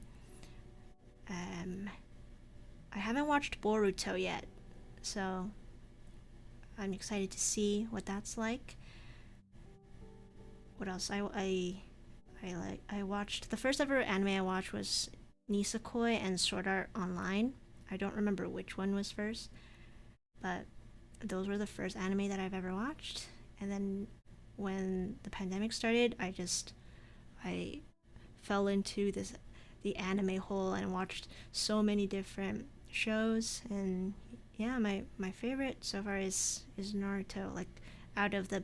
I haven't watched Boruto yet, so I'm excited to see what that's like. What else? I watched the first ever anime I watched was Nisekoi and Sword Art Online. I don't remember which one was first, but those were the first anime that I've ever watched. And then when the pandemic started, I fell into the anime hole and watched so many different shows. And yeah, my favorite so far is Naruto. Like, out of the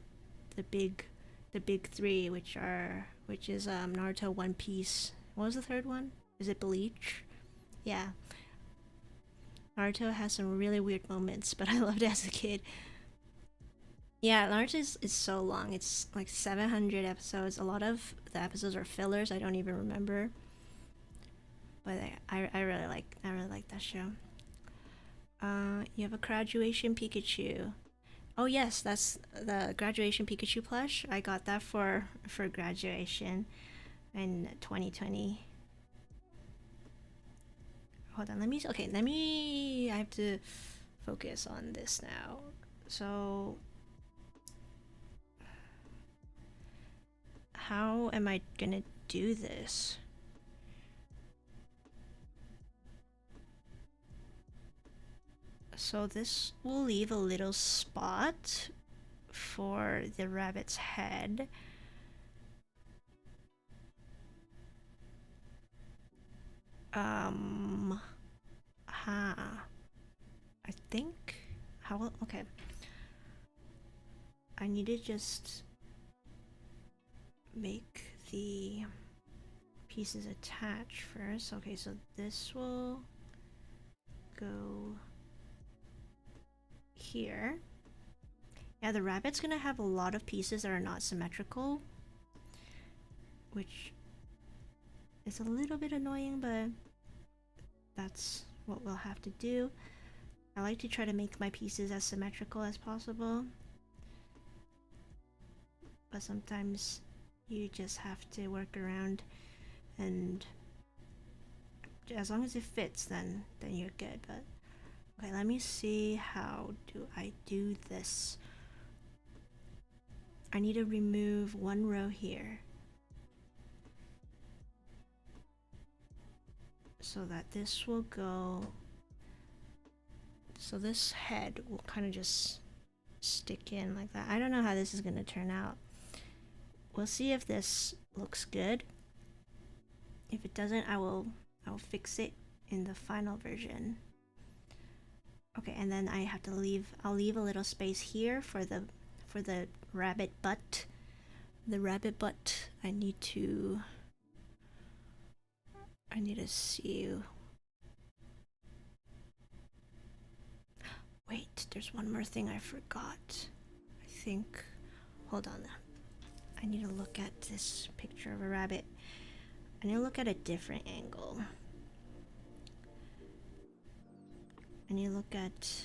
big three, which is Naruto, One Piece. What was the third one? Is it Bleach? Yeah. Naruto has some really weird moments, but I loved it as a kid. Yeah, Naruto is so long. It's like 700 episodes. A lot of the episodes are fillers. I don't even remember. But I really like that show. You have a Graduation Pikachu. Oh yes, that's the Graduation Pikachu plush. I got that for graduation in 2020. hold on, let me, okay, let me, I have to focus on this now. So how am I gonna do this? So this will leave a little spot for the rabbit's head. I think, how, okay. I need to just make the pieces attach first. Okay, so this will go here. Yeah, the rabbit's gonna have a lot of pieces that are not symmetrical, which is a little bit annoying, but that's what we'll have to do. I like to try to make my pieces as symmetrical as possible, but sometimes you just have to work around, and as long as it fits, then you're good. But okay, let me see, how do I do this? I need to remove one row here so that this will go, so this head will kind of just stick in like that. I don't know how this is gonna turn out. We'll see if this looks good. If it doesn't, I'll fix it in the final version. Okay, and then I have to I'll leave a little space here for the rabbit butt. The rabbit butt, I need to see. Wait, there's one more thing I forgot. I think, hold on. I need to look at this picture of a rabbit. I need to look at a different angle. I need to look at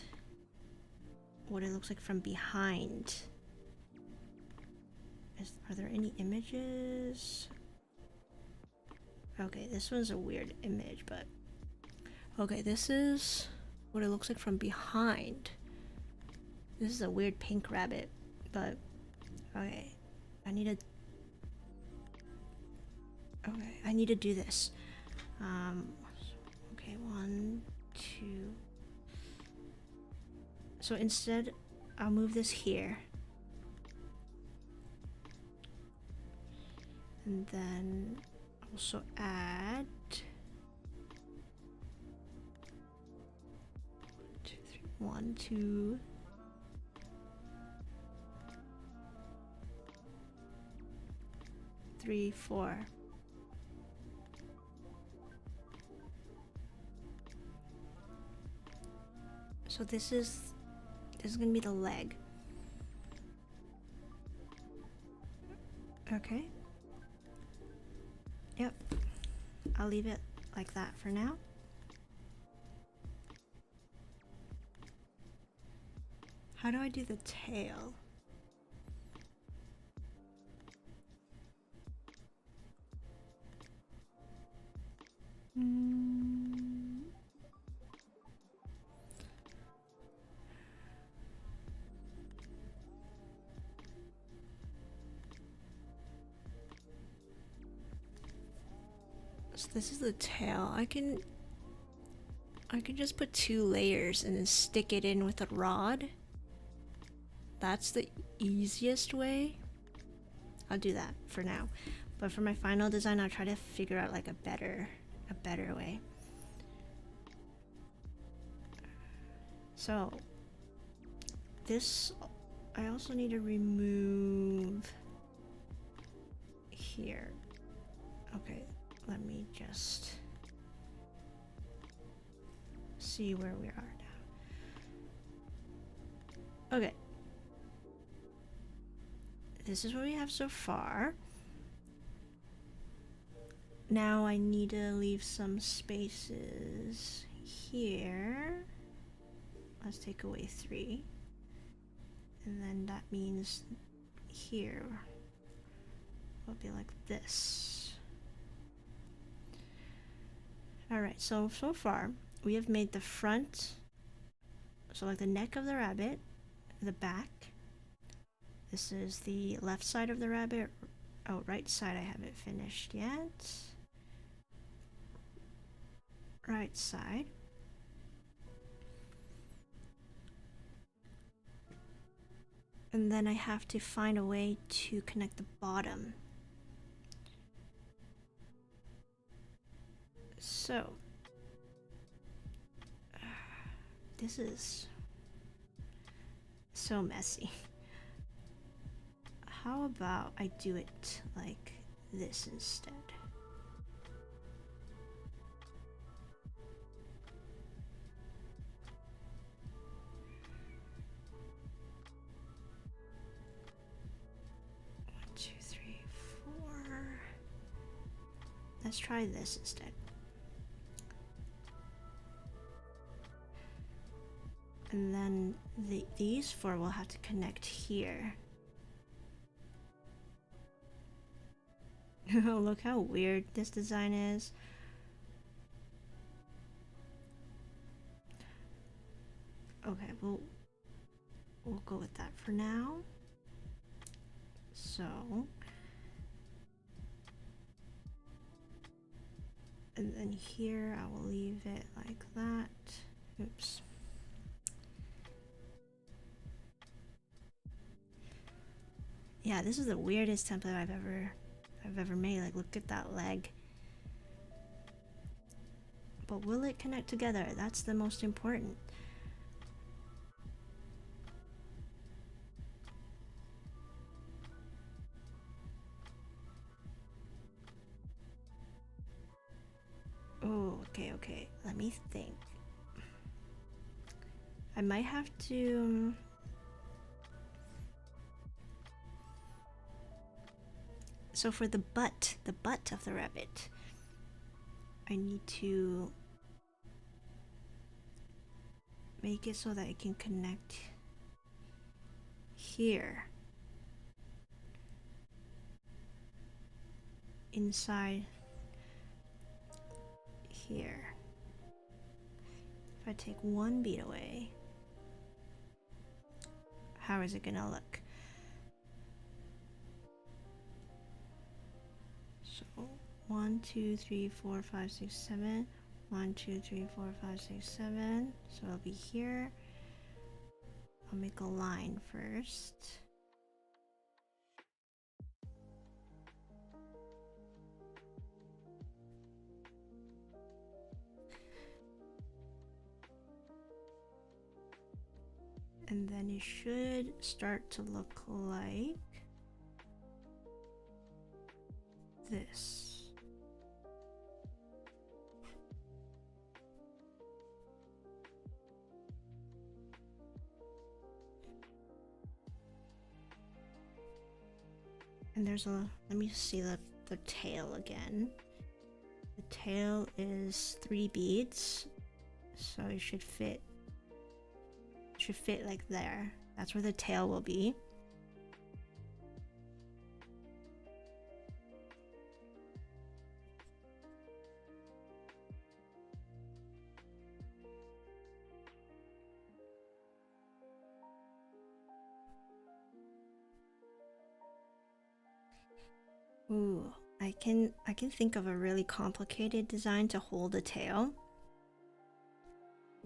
what it looks like from behind. Are there any images? Okay, this one's a weird image, but okay, this is what it looks like from behind. This is a weird pink rabbit, but okay, I need to do this. Okay, 1, 2. So instead, I'll move this here. And then also add 1, 2, 3, 4. So this is gonna be the leg. Okay. Yep. I'll leave it like that for now. How do I do the tail? So this is the tail. I can just put 2 layers and then stick it in with a rod. That's the easiest way. I'll do that for now. But for my final design, I'll try to figure out like a better way. So this, I also need to remove here. Okay, let me just see where we are now. Okay. This is what we have so far. Now I need to leave some spaces here. Let's take away 3. And then that means here will be like this. Alright, so far we have made the front, so like the neck of the rabbit, the back. This is the left side of the rabbit. Oh, right side I haven't finished yet. Right side. And then I have to find a way to connect the bottom. So, this is so messy. How about I do it like this instead? One, two, three, four. Let's try this instead. And then these four will have to connect here. Look how weird this design is. Okay, we'll go with that for now. So, and then here I will leave it like that. Oops. Yeah, this is the weirdest template I've ever made. Like, look at that leg. But will it connect together? That's the most important. Oh, okay. Let me think. I might have to... So for the butt of the rabbit, I need to make it so that it can connect here. Inside here. If I take one bead away, how is it gonna look? So 1, 2, 3, 4, 5, 6, 7. 1, 2, 3, 4, 5, 6, 7. So it'll be here. I'll make a line first. And then it should start to look like this. And there's a, let me see the tail again. The tail is 3 beads, so it should fit like there. That's where the tail will be. Ooh, I can think of a really complicated design to hold the tail.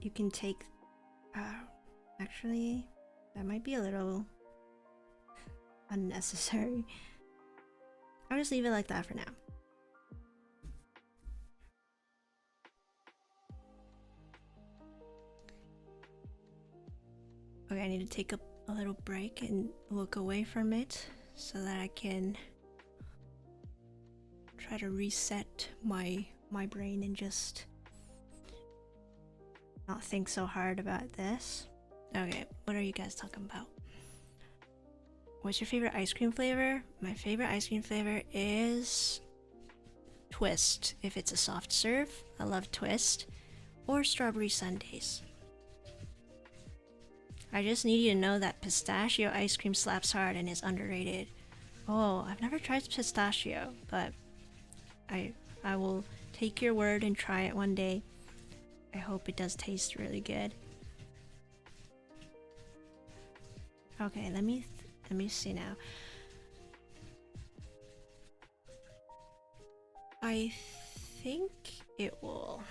You can take actually, that might be a little unnecessary. I'll just leave it like that for now. Okay, I need to take a little break and look away from it so that I can try to reset my brain and just not think so hard about this. Okay, what are you guys talking about? What's your favorite ice cream flavor? My favorite ice cream flavor is Twist. If it's a soft serve, I love Twist. Or strawberry sundaes. I just need you to know that pistachio ice cream slaps hard and is underrated. Oh, I've never tried pistachio, but I will take your word and try it one day. I hope it does taste really good. Okay, let me see now. I think it will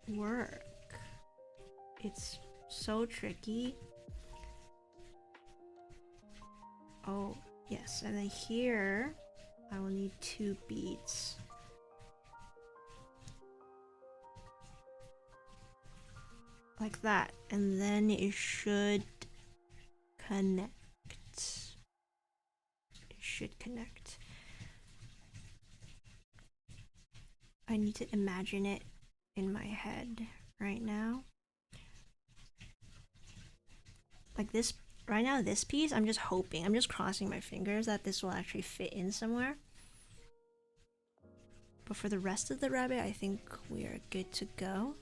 work. It's so tricky. Oh, yes, and then here I will need 2 beads. Like that, and then it should connect. It should connect. I need to imagine it in my head right now. Like this, right now, this piece, I'm just hoping, I'm just crossing my fingers that this will actually fit in somewhere. But for the rest of the rabbit, I think we are good to go.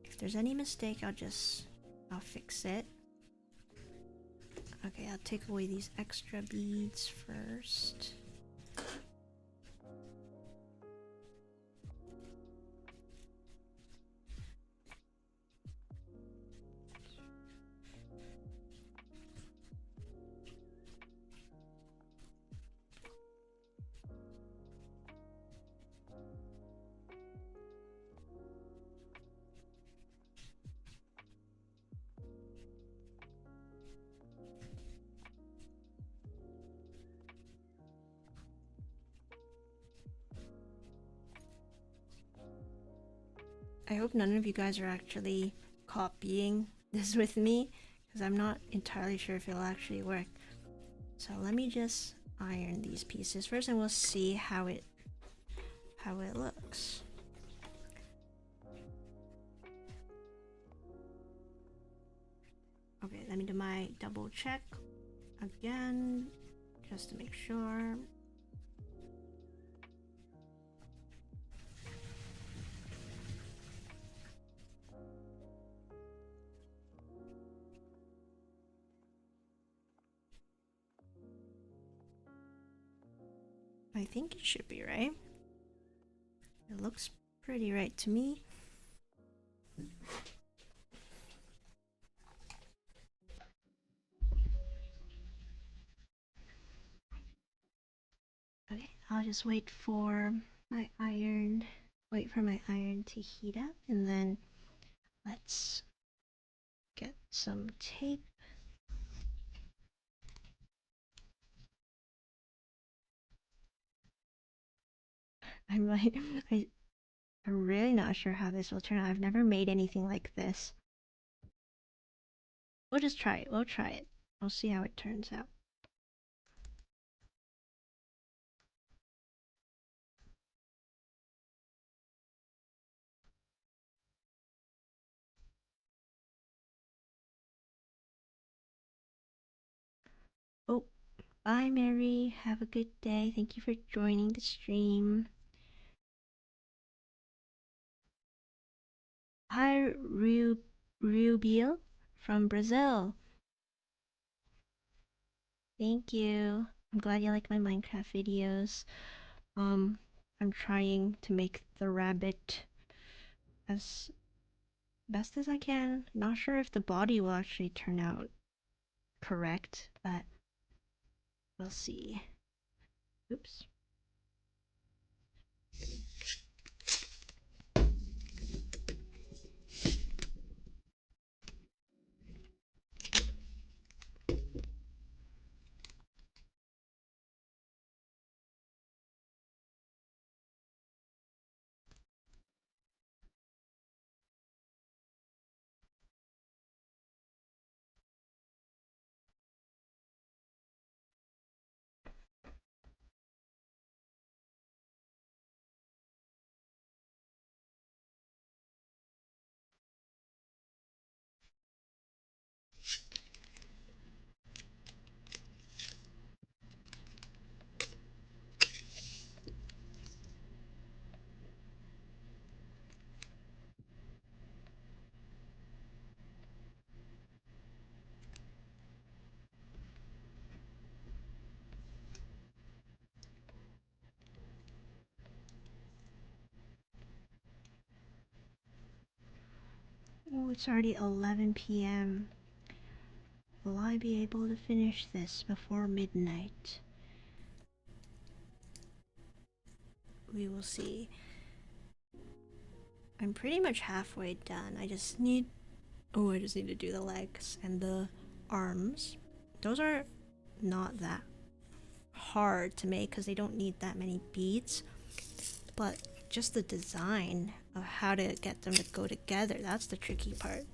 If there's any mistake, I'll fix it. Okay, I'll take away these extra beads first. I hope none of you guys are actually copying this with me, because I'm not entirely sure if it'll actually work. So let me just iron these pieces first and we'll see how it looks. Okay, let me do my double check again, just to make sure. I think it should be right. It looks pretty right to me. Okay, I'll just wait for my iron to heat up, and then let's get some tape. I'm like, I'm really not sure how this will turn out. I've never made anything like this. We'll just try it. We'll try it. We'll see how it turns out. Oh, bye, Mary. Have a good day. Thank you for joining the stream. Hi, Rubiel from Brazil. Thank you. I'm glad you like my Minecraft videos. I'm trying to make the rabbit as best as I can. Not sure if the body will actually turn out correct, but we'll see. Oops. Oh, it's already 11 p.m. Will I be able to finish this before midnight? We will see. I'm pretty much halfway done. I just need to do the legs and the arms. Those are not that hard to make because they don't need that many beads. But just the design of how to get them to go together, that's the tricky part.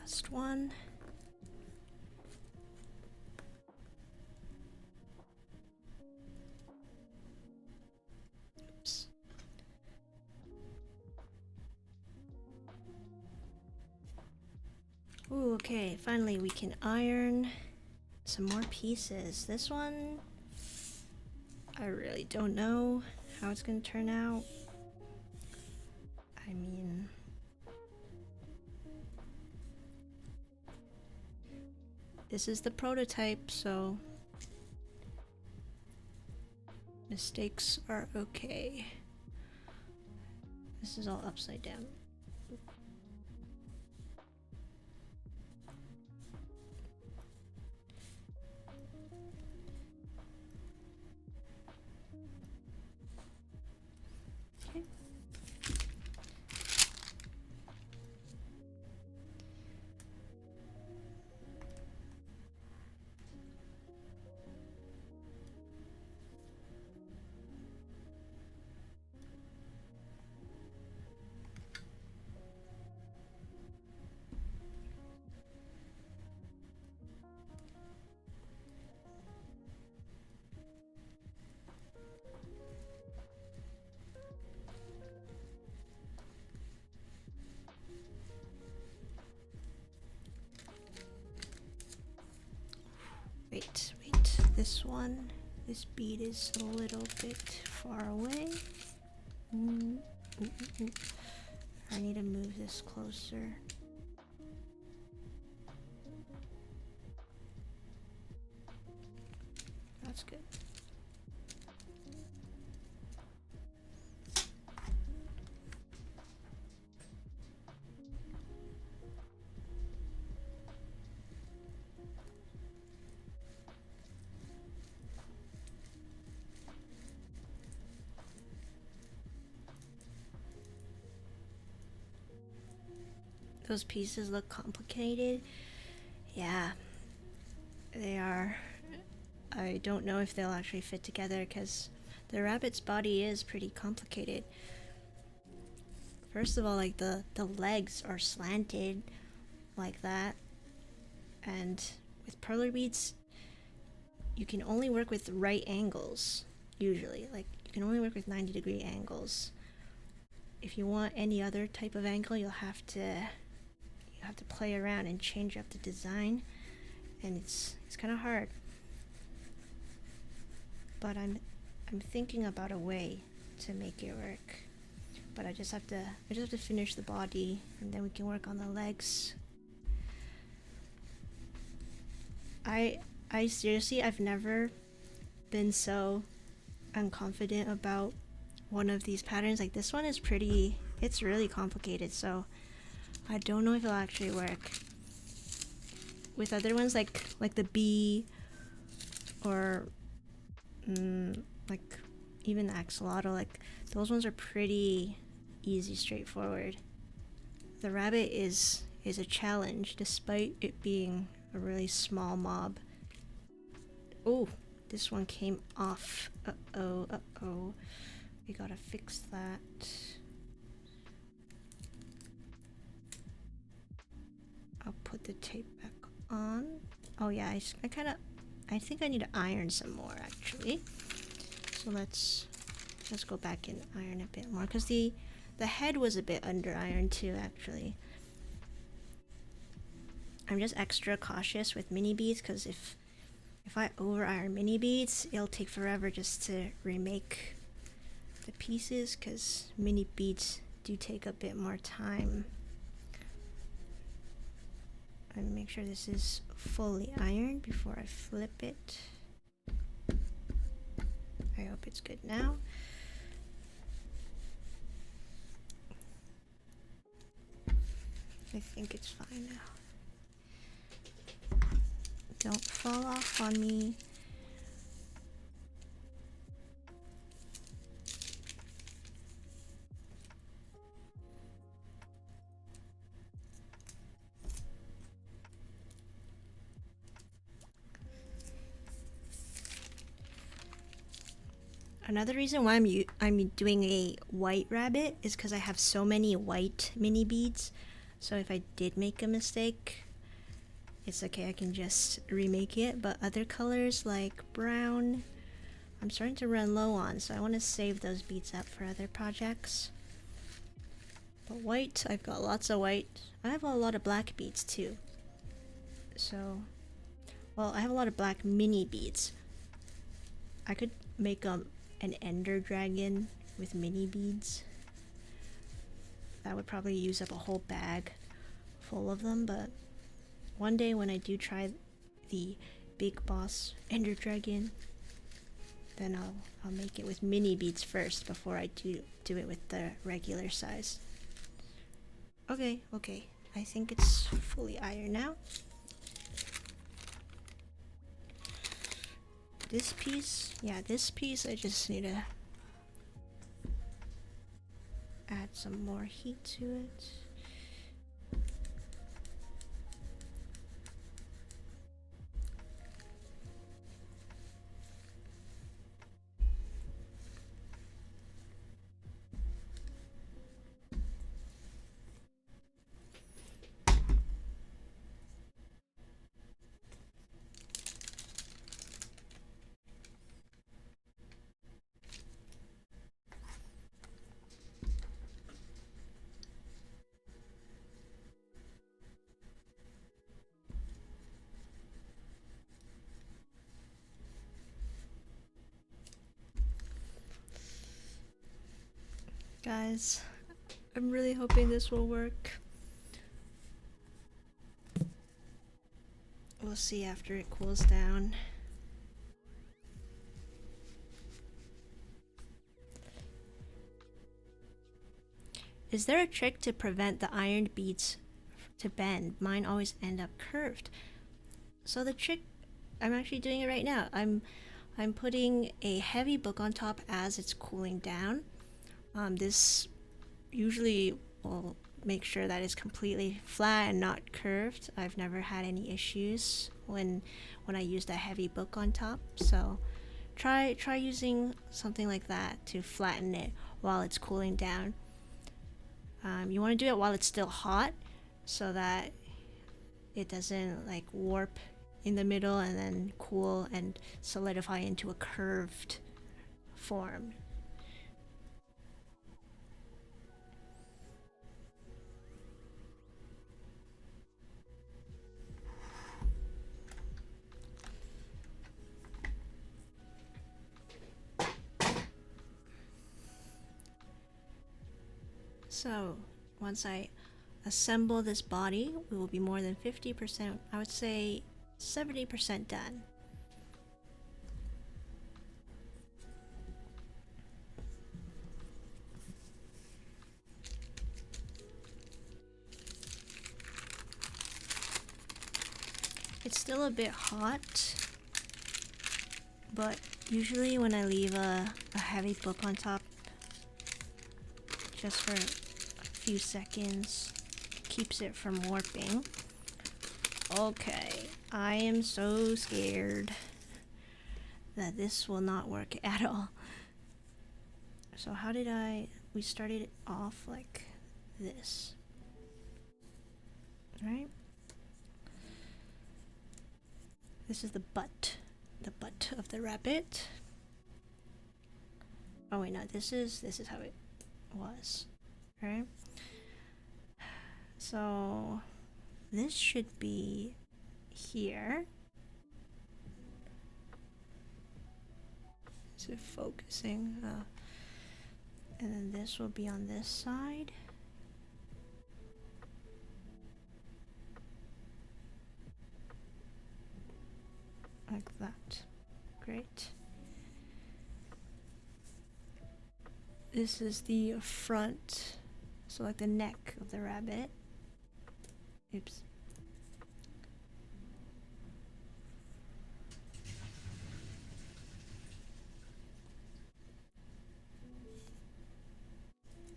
Last one. Oops. Ooh, okay, finally we can iron some more pieces. This one, I really don't know how it's gonna turn out. I mean, this is the prototype, so mistakes are okay. This is all upside down. Okay. Wait, this one, this bead is a little bit far away. I need to move this closer. That's good. Those pieces look complicated. Yeah, they are. I don't know if they'll actually fit together because the rabbit's body is pretty complicated. First of all, like the legs are slanted like that, and with perler beads you can only work with right angles usually. Like you can only work with 90-degree angles. If you want any other type of angle, you have to play around and change up the design, and it's kind of hard. But I'm thinking about a way to make it work. But I just have to finish the body, and then we can work on the legs. I seriously, I've never been so unconfident about one of these patterns. Like this one is it's really complicated, so I don't know if it'll actually work. With other ones like the bee or like even the axolotl, like those ones are pretty easy, straightforward. The rabbit is a challenge despite it being a really small mob. Oh, this one came off. Uh-oh. We gotta fix that. I'll put the tape back on. Oh yeah, I think I need to iron some more actually. So let's go back and iron a bit more, because the head was a bit under ironed too actually. I'm just extra cautious with mini beads, because if I over iron mini beads, it'll take forever just to remake the pieces, because mini beads do take a bit more time. And make sure this is fully ironed before I flip it. I hope it's good now. I think it's fine now. Don't fall off on me. Another reason why I'm doing a white rabbit is because I have so many white mini beads. So if I did make a mistake, it's okay, I can just remake it. But other colors like brown, I'm starting to run low on, so I want to save those beads up for other projects. But white, I've got lots of white. I have a lot of black beads too. So, well, I have a lot of black mini beads. I could make an ender dragon with mini beads. That would probably use up a whole bag full of them, but one day when I do try the big boss ender dragon, then I'll make it with mini beads first before I do it with the regular size. Okay, I think it's fully ironed now. This piece, I just need to add some more heat to it. Guys, I'm really hoping this will work. We'll see after it cools down. Is there a trick to prevent the ironed beads to bend? Mine always end up curved. So the trick, I'm actually doing it right now. I'm putting a heavy book on top as it's cooling down. This usually will make sure that it's completely flat and not curved. I've never had any issues when I used a heavy book on top. So try using something like that to flatten it while it's cooling down. You want to do it while it's still hot so that it doesn't like warp in the middle and then cool and solidify into a curved form. So once I assemble this body, we will be more than 50%, I would say 70% done. It's still a bit hot, but usually when I leave a heavy book on top just for a few seconds, keeps it from warping. Okay, I am so scared that this will not work at all. So how did we started it off like this, right? This is the butt of the rabbit. Oh wait, no, this is how it was, right? So this should be here. Is it focusing? And then this will be on this side. Like that. Great. This is the front, so like the neck of the rabbit. Oops.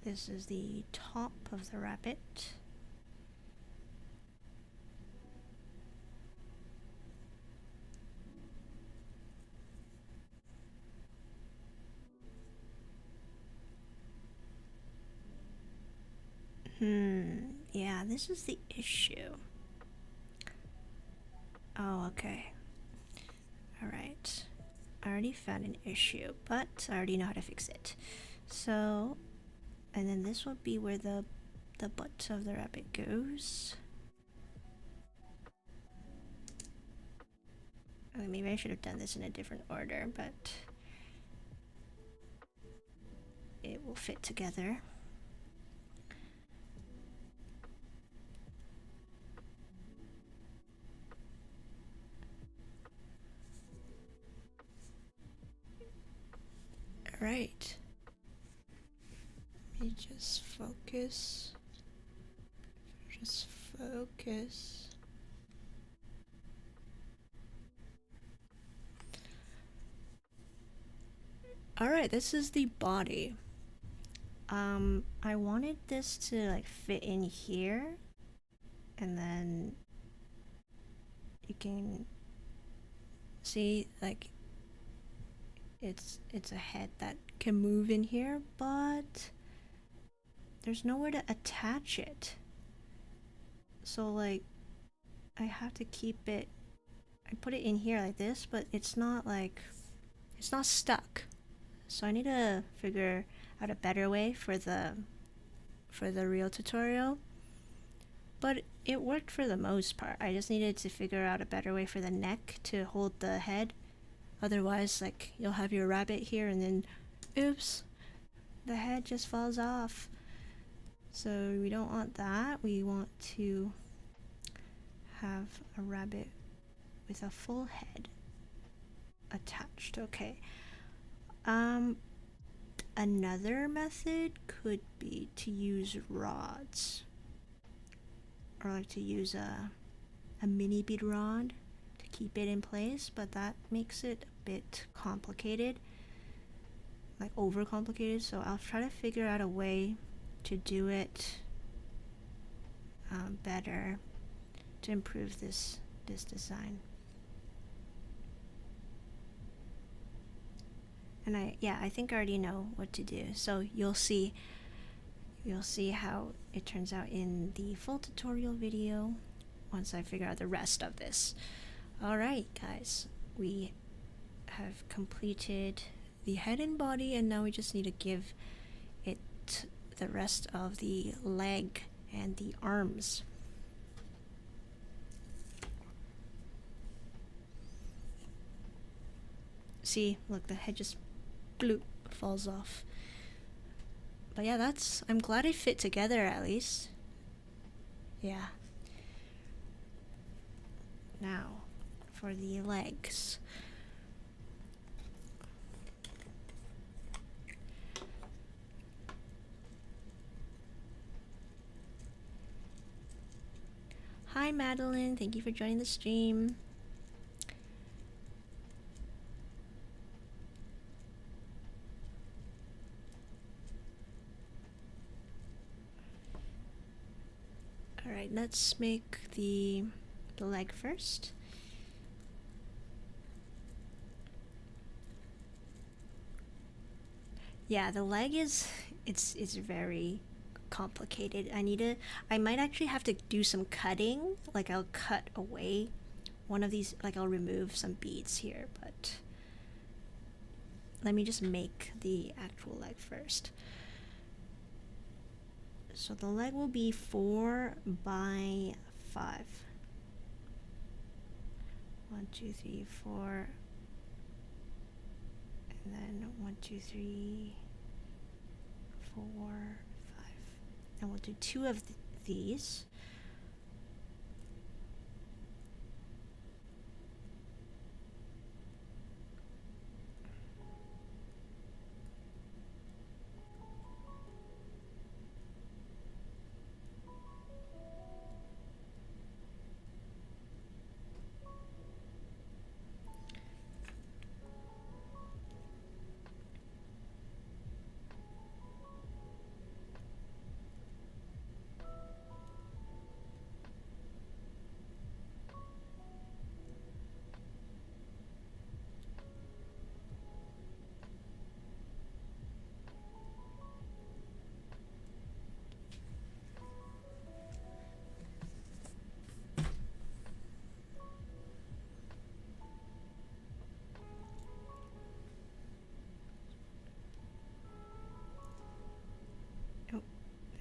This is the top of the rabbit. Yeah, this is the issue. Oh, okay. Alright. I already found an issue, but I already know how to fix it. So, and then this will be where the butt of the rabbit goes. Okay, maybe I should have done this in a different order, but it will fit together. Right. Let me just focus. Just focus. Alright, this is the body. I wanted this to like fit in here, and then you can see like it's a head that can move in here, but there's nowhere to attach it. So like I have to keep it, I put it in here like this, but it's not stuck. So I need to figure out a better way for the real tutorial. But it worked for the most part. I just needed to figure out a better way for the neck to hold the head. Otherwise, like, you'll have your rabbit here and then, oops, the head just falls off. So we don't want that. We want to have a rabbit with a full head attached. Okay. Another method could be to use rods, or like to use a mini bead rod to keep it in place, but that makes it a bit complicated, like overcomplicated. So I'll try to figure out a way to do it better to improve this design. And I think I already know what to do. So you'll see how it turns out in the full tutorial video once I figure out the rest of this. Alright guys, we have completed the head and body, and now we just need to give it the rest of the leg and the arms. See, look, the head just bloop falls off. But yeah, I'm glad it fit together at least. Yeah. Now, for the legs. Hi Madeline, thank you for joining the stream. Alright, let's make the leg first. Yeah, the leg is it's very complicated. I might actually have to do some cutting. Like I'll cut away one of these, like I'll remove some beads here, but let me just make the actual leg first. So the leg will be 4 by 5. 1, 2, 3, 4. And then 1, 2, 3, 4, 5. And we'll do 2 of these.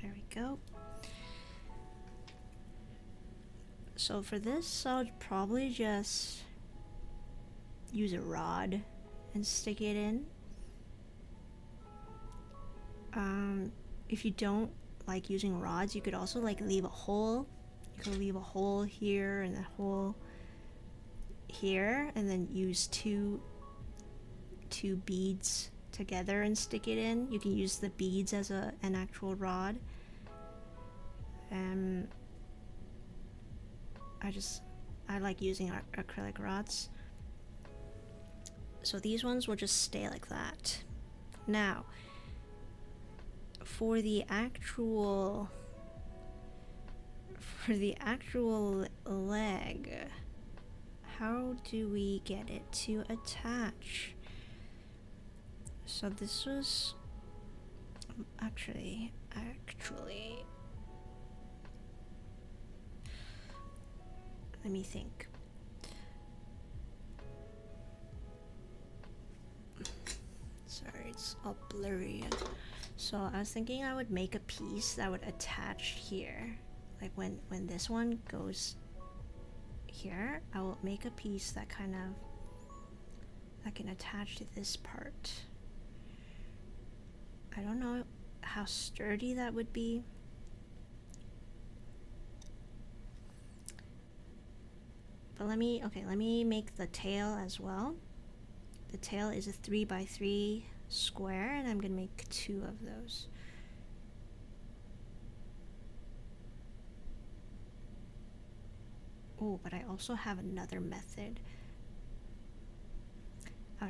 There we go. So for this, I'll probably just use a rod and stick it in. If you don't like using rods, you could also like leave a hole. You could leave a hole here and a hole here, and then use two beads together and stick it in. You can use the beads as an actual rod. I like using acrylic rods. So these ones will just stay like that. Now, for the actual leg, how do we get it to attach? So this was actually let me think. Sorry, it's all blurry. So I was thinking I would make a piece that would attach here. Like when this one goes here, I will make a piece that kind of can attach to this part. I don't know how sturdy that would be. But let me make the tail as well. The tail is a 3x3 square, and I'm gonna make 2 of those. Oh, but I also have another method. I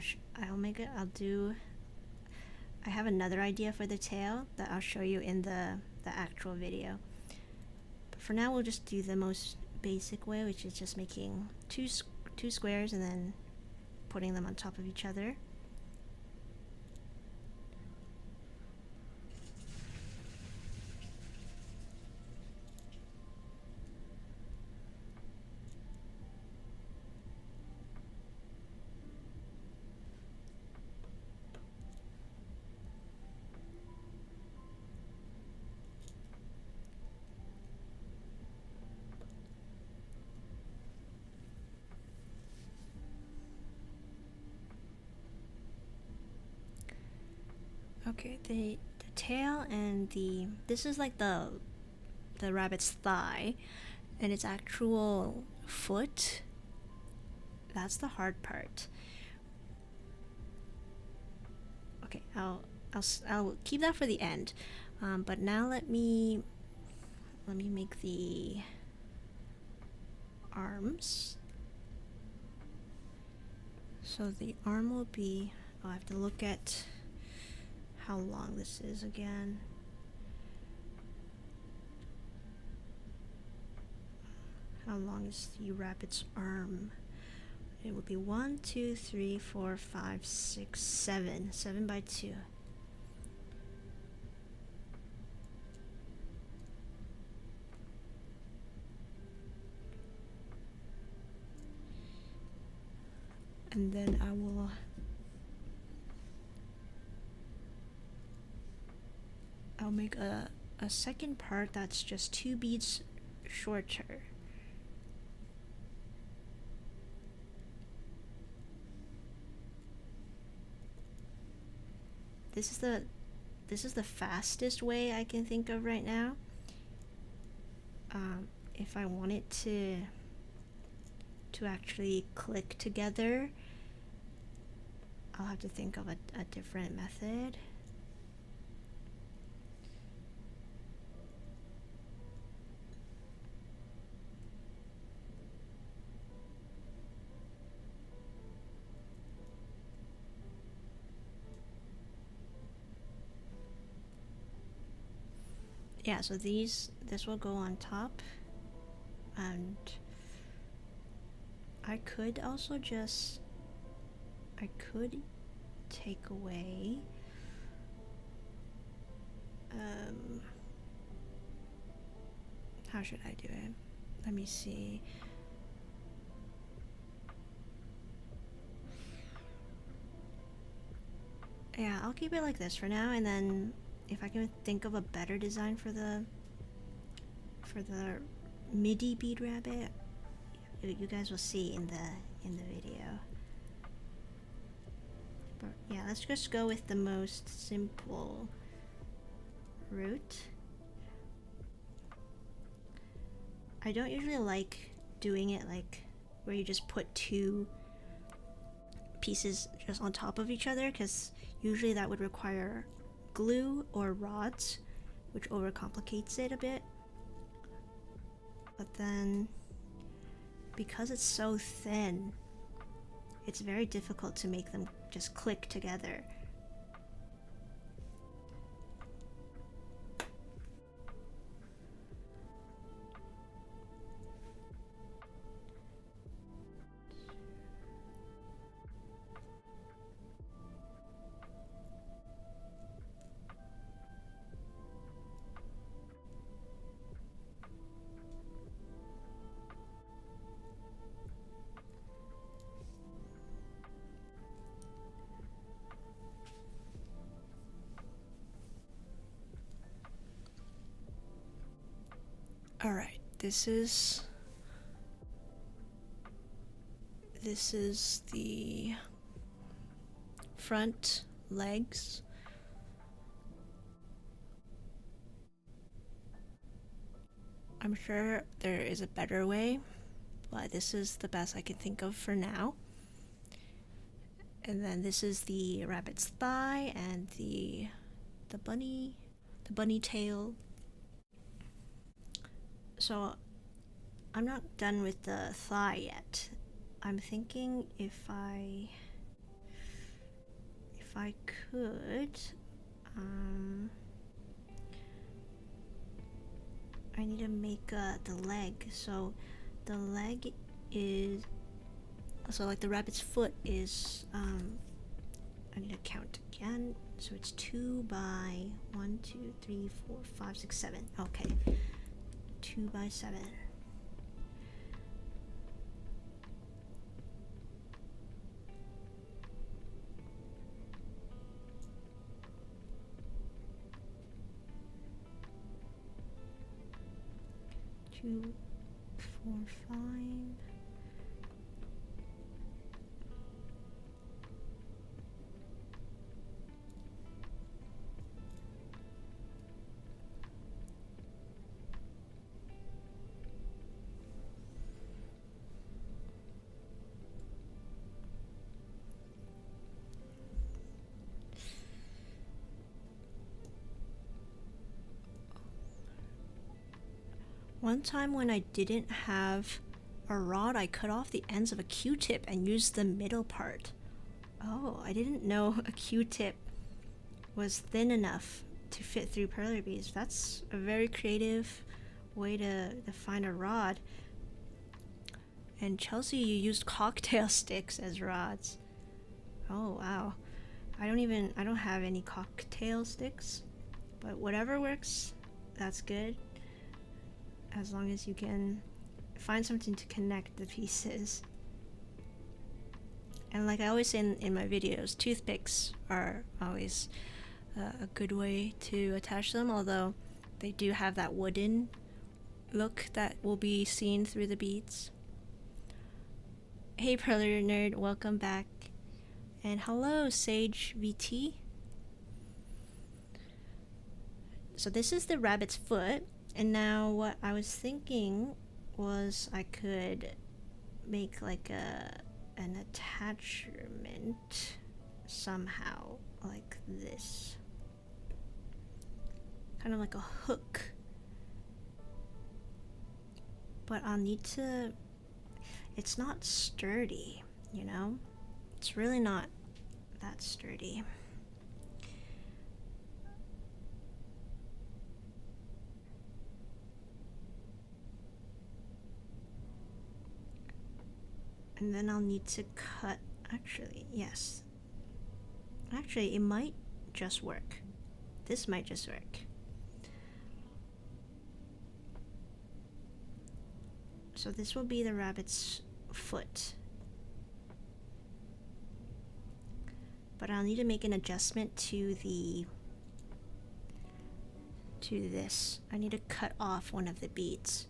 have another idea for the tail that I'll show you in the actual video. But for now, we'll just do the most basic way, which is just making two squares and then putting them on top of each other. Okay, the tail and this is like the rabbit's thigh, and its actual foot. That's the hard part. Okay, I'll keep that for the end. But now let me make the arms. So the arm will be. I have to look at how long this is again. How long is the rabbit's arm? It would be 1, 2, 3, 4, 5, 6, 7. 7 by 2. And then I'll make a second part that's just 2 beads shorter. This this is the fastest way I can think of right now. If I want it to actually click together, I'll have to think of a different method. Yeah, so this will go on top, and I could also I could take away how should I do it? Let me see. Yeah, I'll keep it like this for now, and then if I can think of a better design for the MIDI bead rabbit, you guys will see in the video. But yeah, let's just go with the most simple route. I don't usually like doing it like where you just put two pieces just on top of each other, because usually that would require glue or rods, which overcomplicates it a bit. But then because it's so thin, it's very difficult to make them just click together. Alright, this is the front legs. I'm sure there is a better way, but this is the best I can think of for now. And then this is the rabbit's thigh and the bunny tail. So I'm not done with the thigh yet. I'm thinking if I could, I need to make the leg. So the leg is, so like the rabbit's foot is, I need to count again. So it's 2 by 1, 2, 3, 4, 5, 6, 7. Okay, 2 by 7. Two, 4, 5. One time when I didn't have a rod, I cut off the ends of a Q-tip and used the middle part. Oh, I didn't know a Q-tip was thin enough to fit through perler beads. That's a very creative way to find a rod. And Chelsea, you used cocktail sticks as rods. Oh wow. I don't have any cocktail sticks, but whatever works, that's good. As long as you can find something to connect the pieces. And like I always say in my videos, toothpicks are always a good way to attach them, although they do have that wooden look that will be seen through the beads. Hey Perler Nerd, welcome back. And hello Sage VT. So this is the rabbit's foot, and now what I was thinking was I could make like an attachment somehow, like this, kind of like a hook, but I'll need to, it's not sturdy, you know, it's really not that sturdy. And then I'll need to cut, actually, yes. Actually, it might just work. This might just work. So this will be the rabbit's foot. But I'll need to make an adjustment to this. I need to cut off one of the beads.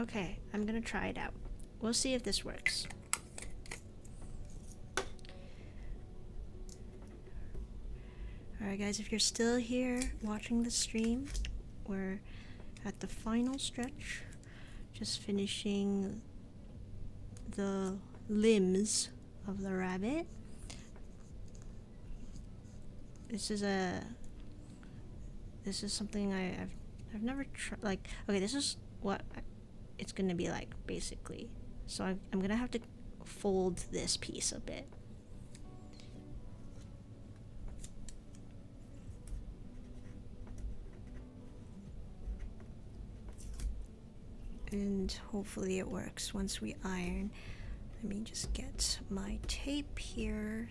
Okay, I'm gonna try it out. We'll see if this works. Alright guys, if you're still here watching the stream, we're at the final stretch, just finishing the limbs of the rabbit. This is something I've never tried. Like, okay, this is what it's gonna be like basically. So I'm gonna have to fold this piece a bit. And hopefully it works once we iron. Let me just get my tape here.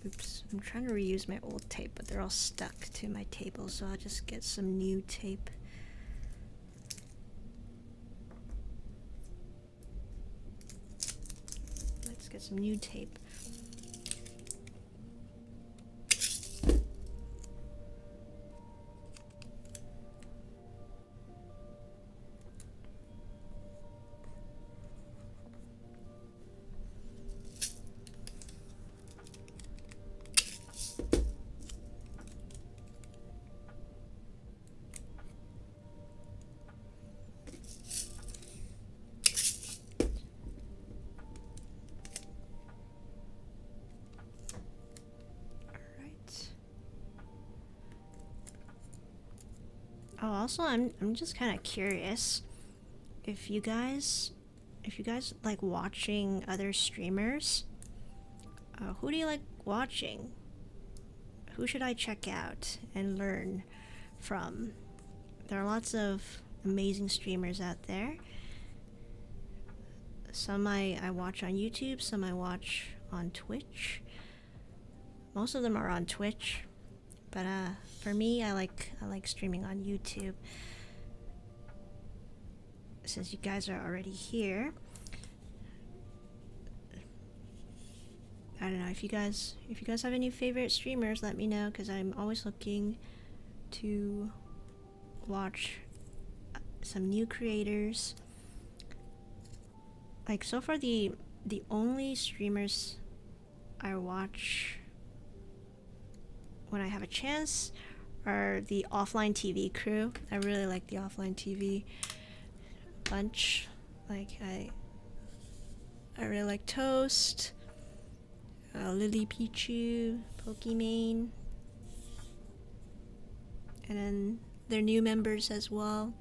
Oops, I'm trying to reuse my old tape, but they're all stuck to my table, so I'll just get some new tape. Let's get some new tape. Oh, also, I'm just kind of curious if you guys like watching other streamers. Who do you like watching? Who should I check out and learn from? There are lots of amazing streamers out there. Some I watch on YouTube, some I watch on Twitch. Most of them are on Twitch. But for me, I like streaming on YouTube. Since you guys are already here, I don't know if you guys have any favorite streamers, let me know, because I'm always looking to watch some new creators. Like, so far the only streamers I watch when I have a chance are the offline TV crew. I really like the offline TV bunch. Like, I really like Toast, Lily Pichu, Pokimane, and then their new members as well.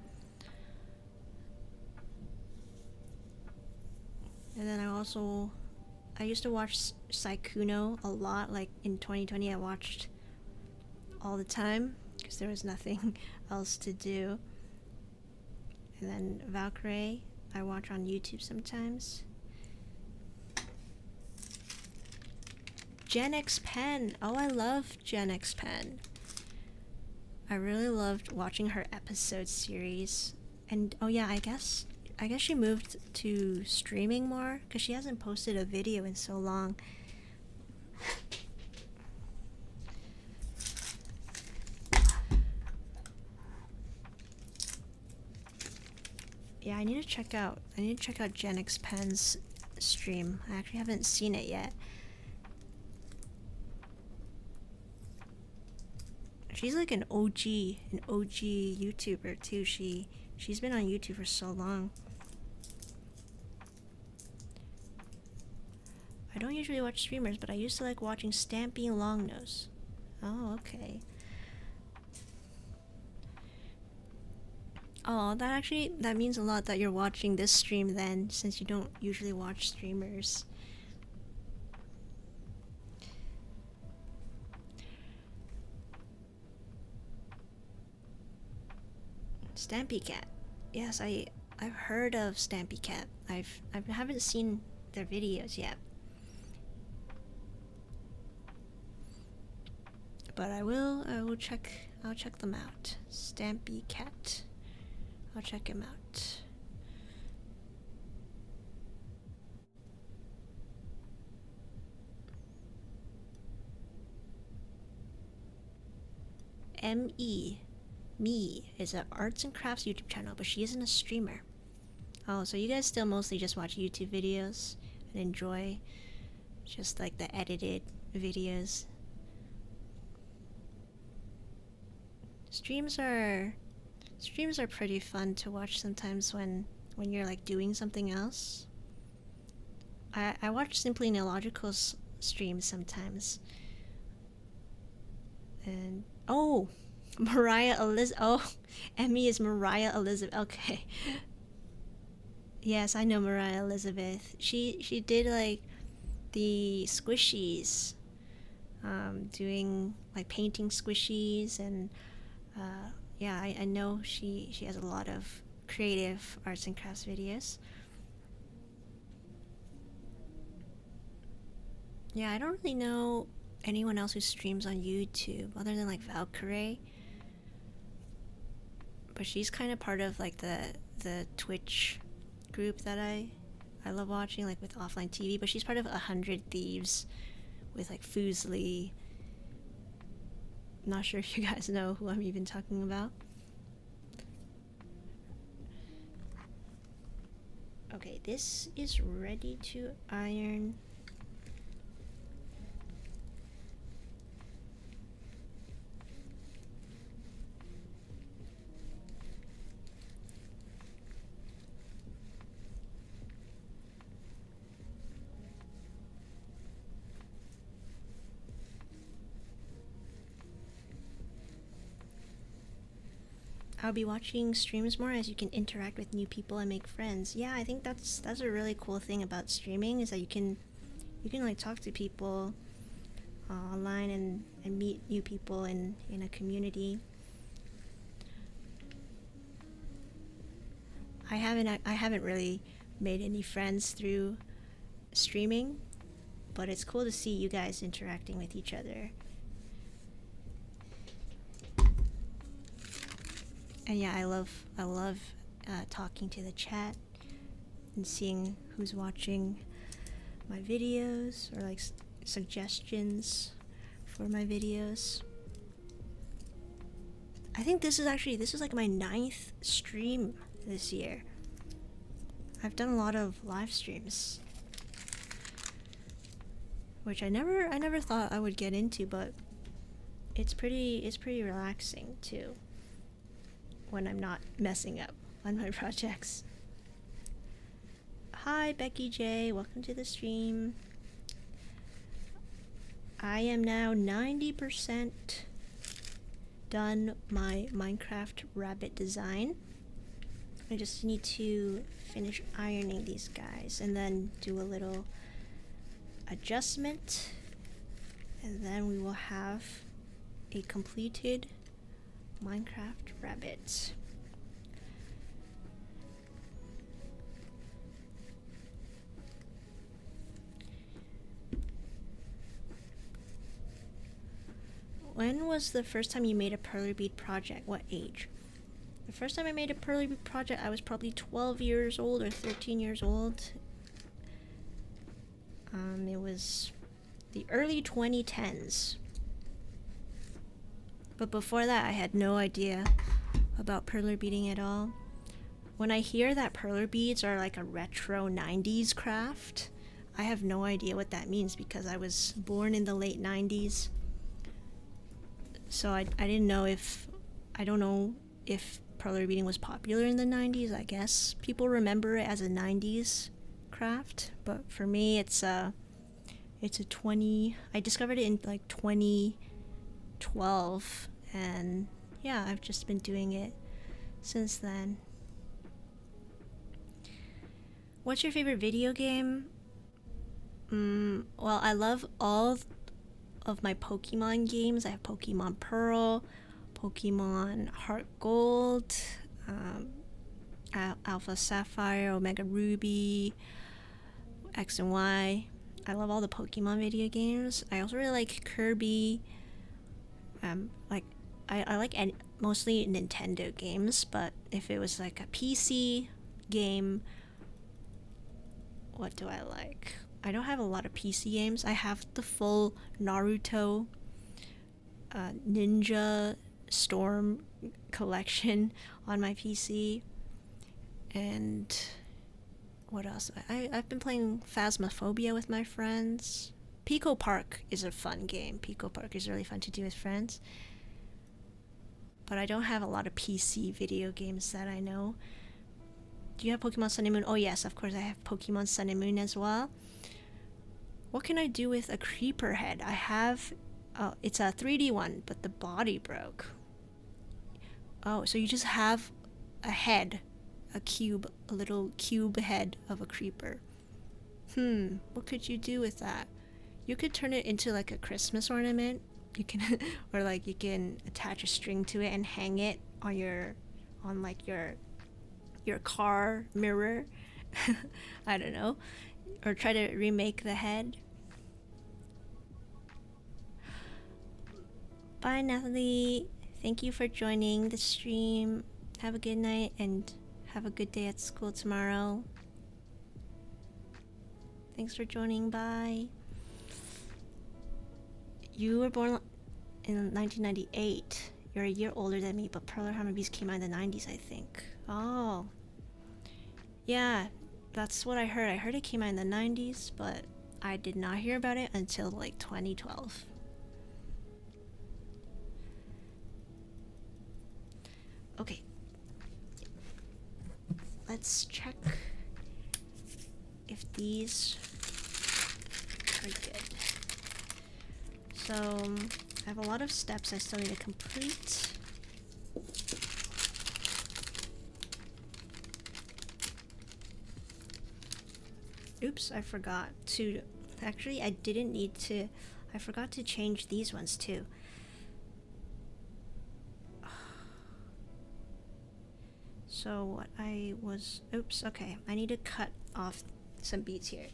And then I used to watch Saikuno a lot. Like in 2020 I watched all the time because there was nothing else to do. And then Valkyrie I watch on YouTube sometimes. Gen X Pen. Oh, I love Gen X Pen. I really loved watching her episode series. And oh yeah, I guess she moved to streaming more because she hasn't posted a video in so long. Yeah, I need to check out Gen X Pen's stream. I actually haven't seen it yet. She's like an OG YouTuber too. She's been on YouTube for so long. I don't usually watch streamers, but I used to like watching Stampy and Longnose. Oh, okay. Oh, that means a lot that you're watching this stream then, since you don't usually watch streamers. Stampy Cat. Yes, I've heard of Stampy Cat. I haven't seen their videos yet. But I'll check them out. Stampy Cat. I'll check him out. Me is an arts and crafts YouTube channel, but she isn't a streamer. Oh, so you guys still mostly just watch YouTube videos and enjoy just like the edited videos. Streams are pretty fun to watch sometimes when you're like doing something else. I watch Simply Neological's streams sometimes. And oh, Mariah Elizabeth. Oh, Emmy is Mariah Elizabeth. Okay. Yes, I know Mariah Elizabeth. She did like the squishies, doing like painting squishies, and yeah, I know she has a lot of creative arts and crafts videos. Yeah, I don't really know anyone else who streams on YouTube other than like Valkyrie. But she's kind of part of like the Twitch group that I love watching, like with Offline TV. But she's part of 100 Thieves with like Foosley. Not sure if you guys know who I'm even talking about. Okay, this is ready to iron. I'll be watching streams more as you can interact with new people and make friends. Yeah, I think that's a really cool thing about streaming, is that you can like talk to people online and meet new people in a community. I haven't really made any friends through streaming, but it's cool to see you guys interacting with each other. And yeah, I love talking to the chat and seeing who's watching my videos, or like suggestions for my videos. I think this is like my 9th stream this year. I've done a lot of live streams, which I never thought I would get into, but it's pretty relaxing too when I'm not messing up on my projects. Hi Becky J, welcome to the stream. I am now 90% done my Minecraft rabbit design. I just need to finish ironing these guys and then do a little adjustment, and then we will have a completed Minecraft rabbit. When was the first time you made a Perler bead project? What age? The first time I made a Perler bead project, I was probably 12 years old or 13 years old. It was the early 2010s. But before that, I had no idea about Perler beading at all. When I hear that Perler beads are like a retro 90s craft, I have no idea what that means because I was born in the late 90s. So I didn't know if, I don't know if Perler beading was popular in the 90s. I guess people remember it as a 90s craft, but for me it's a 20, I discovered it in like 2012, and yeah, I've just been doing it since then. What's your favorite video game? Well, I love all of my Pokemon games. I have Pokemon Pearl, Pokemon Heart Gold, Alpha Sapphire, Omega Ruby, X and Y. I love all the Pokemon video games. I also really like Kirby. I like mostly Nintendo games, but if it was like a PC game, what do I like? I don't have a lot of PC games. I have the full Naruto, Ninja Storm collection on my PC. And what else? I've been playing Phasmophobia with my friends. Pico Park is a fun game. Pico Park is really fun to do with friends. But I don't have a lot of PC video games that I know. Do you have Pokemon Sun and Moon? Oh yes, of course I have Pokemon Sun and Moon as well. What can I do with a creeper head? I have, it's a 3D one, but the body broke. Oh, so you just have a head, a cube, a little cube head of a creeper. What could you do with that? You could turn it into like a Christmas ornament. You can, or like you can attach a string to it and hang it on your car mirror. I don't know. Or try to remake the head. Bye, Natalie. Thank you for joining the stream. Have a good night and have a good day at school tomorrow. Thanks for joining. Bye. You were born in 1998. You're a year older than me, but Perler Hammerbees came out in the 90s, I think. Oh. Yeah, that's what I heard. I heard it came out in the 90s, but I did not hear about it until like 2012. Okay. Let's check if these are good. So, I have a lot of steps I still need to complete. Oops, I forgot to... Actually, I didn't need to... I forgot to change these ones too. So what I was... Oops, okay. I need to cut off some beads here.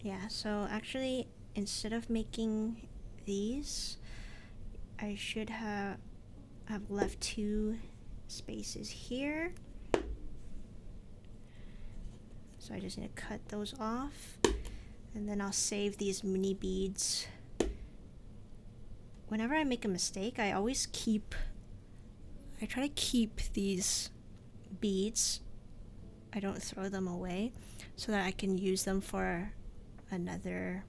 Yeah, so actually, instead of making these, I should have left 2 spaces here. So I just need to cut those off, and then I'll save these mini beads. Whenever I make a mistake, I try to keep these beads. I don't throw them away so that I can use them for another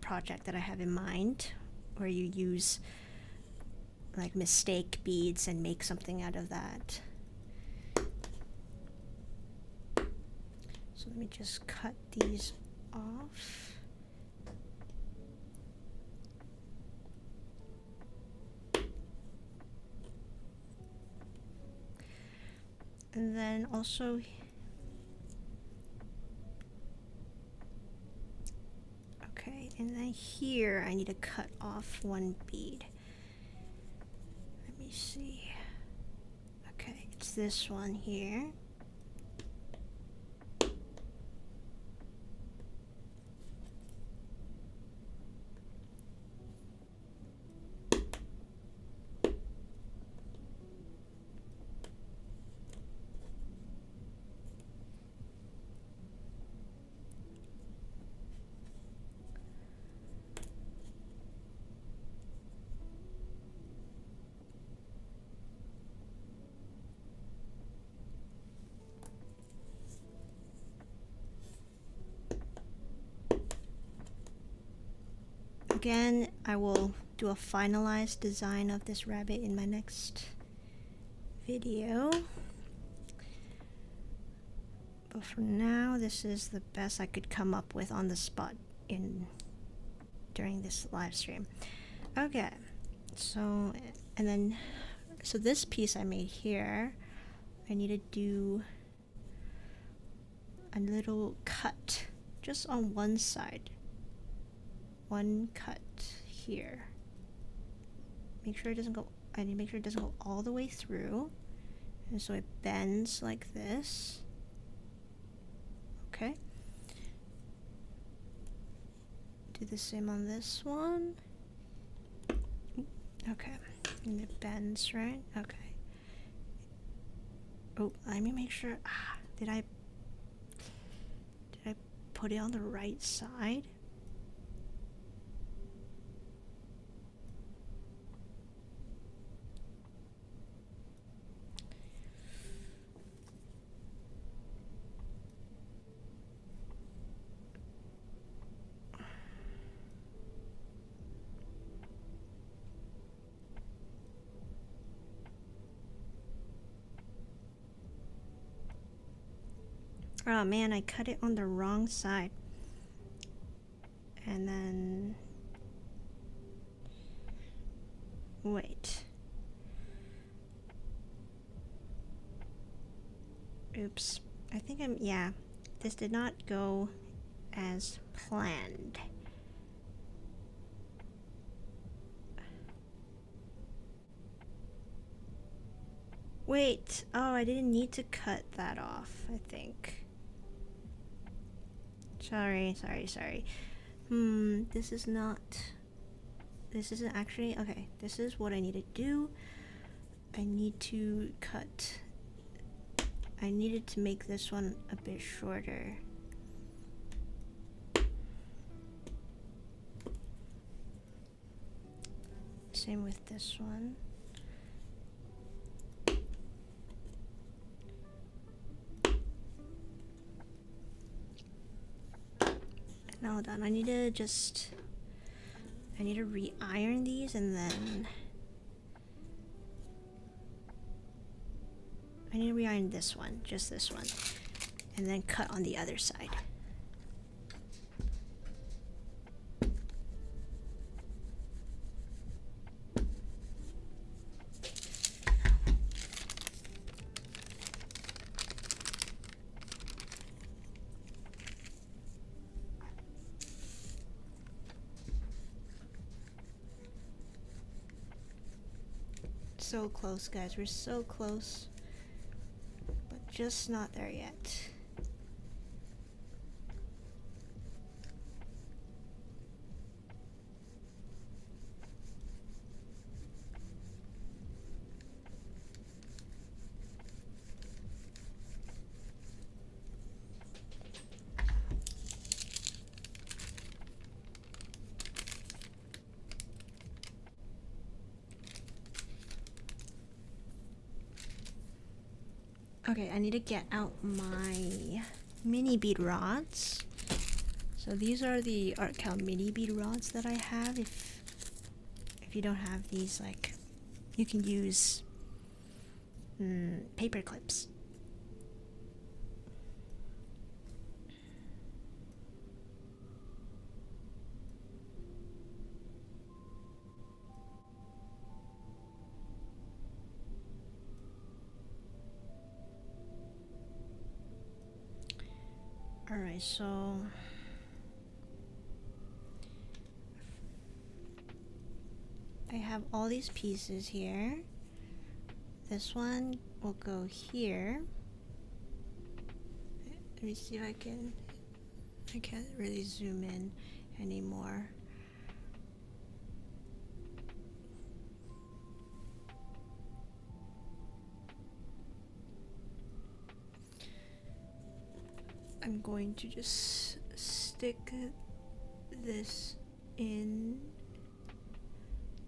project that I have in mind, where you use like mistake beads and make something out of that. So let me just cut these off. And then also okay, and then here I need to cut off 1 bead. Let me see. Okay, it's this one here. Again, I will do a finalized design of this rabbit in my next video. But for now, this is the best I could come up with on the spot during this live stream. Okay, so this piece I made here, I need to do a little cut just on one side. One cut here. Make sure it doesn't go. I need to make sure it doesn't go all the way through, and so it bends like this. Okay. Do the same on this one. Okay. And it bends, right? Okay. Oh, let me make sure. Did I put it on the right side? Oh man, I cut it on the wrong side. And then... wait. Oops. I think yeah. This did not go as planned. Wait. Oh, I didn't need to cut that off, I think. Sorry. This isn't actually, okay, this is what I need to do. I need to cut, I needed to make this one a bit shorter. Same with this one. Now done. I need to re-iron these, and then I need to re-iron this one, just this one, and then cut on the other side. So close, guys. We're so close, but just not there yet. Okay, I need to get out my mini bead rods. So these are the ArtCal mini bead rods that I have. If you don't have these, like, you can use paper clips. Alright, so I have all these pieces here. this one will go here. Let me see if I can. I can't really zoom in anymore. I'm going to just stick this in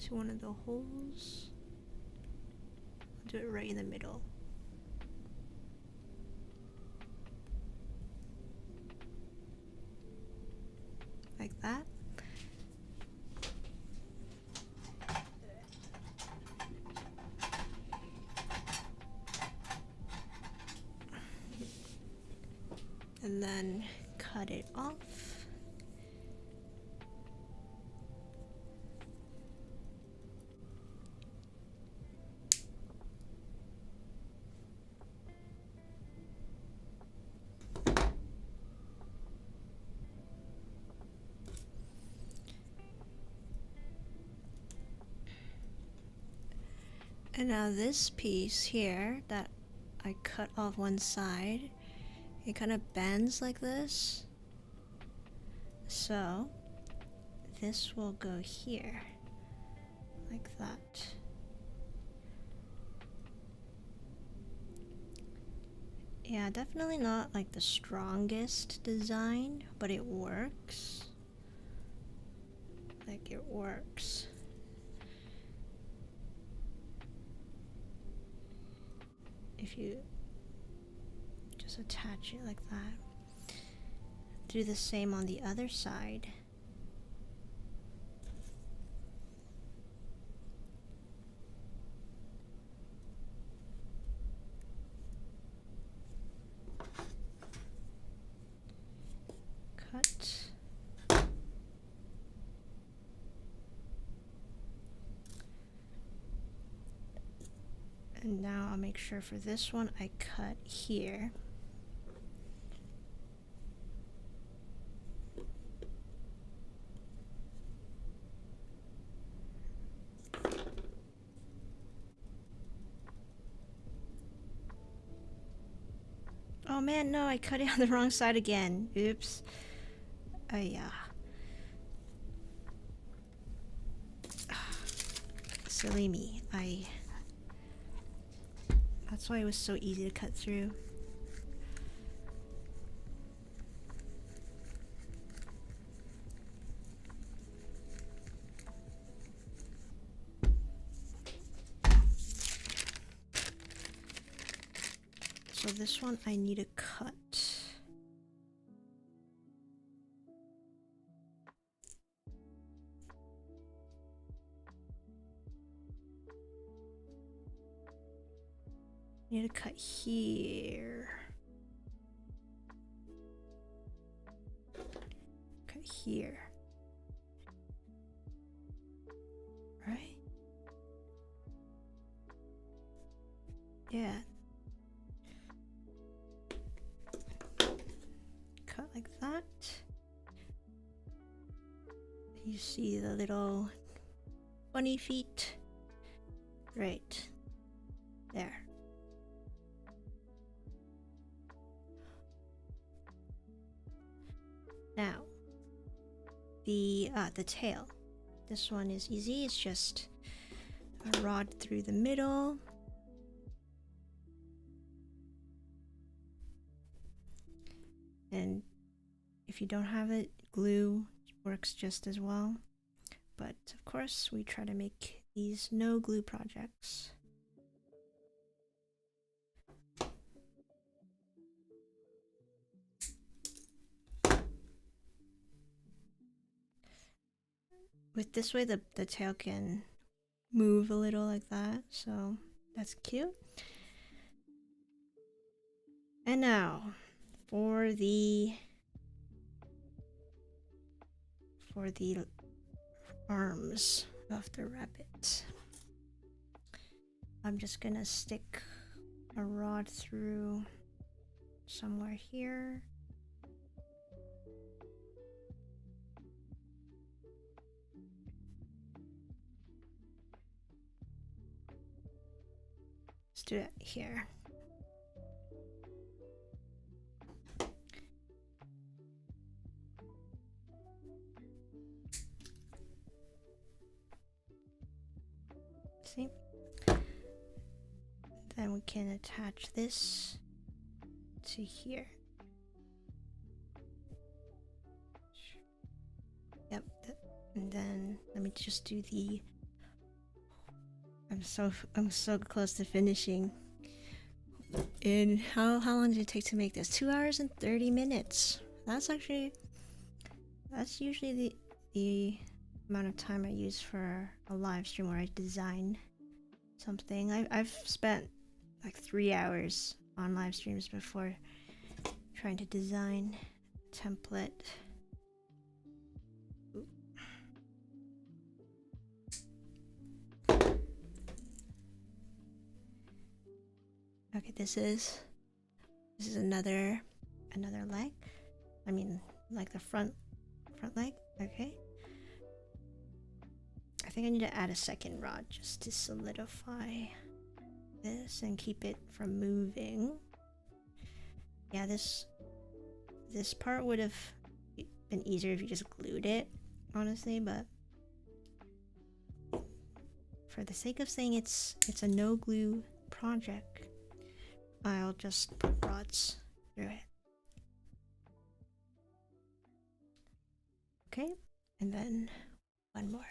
to one of the holes. I'll do it right in the middle. Like that. And then cut it off. And now this piece here that I cut off one side, it kind of bends like this. So this will go here, like that. Yeah, definitely not like the strongest design, but it works. Like it works. If you just attach it like that. Do the same on the other side. Cut. And now I'll make sure for this one I cut here. Oh man, no, I cut it on the wrong side again. Oops. Oh yeah. Silly me. That's why it was so easy to cut through. So this one I need to cut. Need to cut here. Cut here. Right? Yeah. Cut like that. You see the little bunny feet? Right. There. Now, the tail. This one is easy. It's just a rod through the middle. And if you don't have it, glue works just as well. But of course, we try to make these no glue projects. With this way, the tail can move a little like that, so that's cute. And now for the arms of the rabbit, I'm just gonna stick a rod through somewhere here. Let's do it here. See? Then we can attach this to here. Yep. And then let me just do the. I'm so close to finishing. And how long did it take to make this? 2 hours and 30 minutes. That's usually the amount of time I use for a live stream where I design something. I've spent like 3 hours on live streams before trying to design a template. Okay, this is another leg. I mean, like the front leg. Okay. I think I need to add a second rod just to solidify this and keep it from moving. Yeah, this part would have been easier if you just glued it, honestly, but for the sake of saying it's a no glue project, I'll just put rods through it. Okay, and then one more.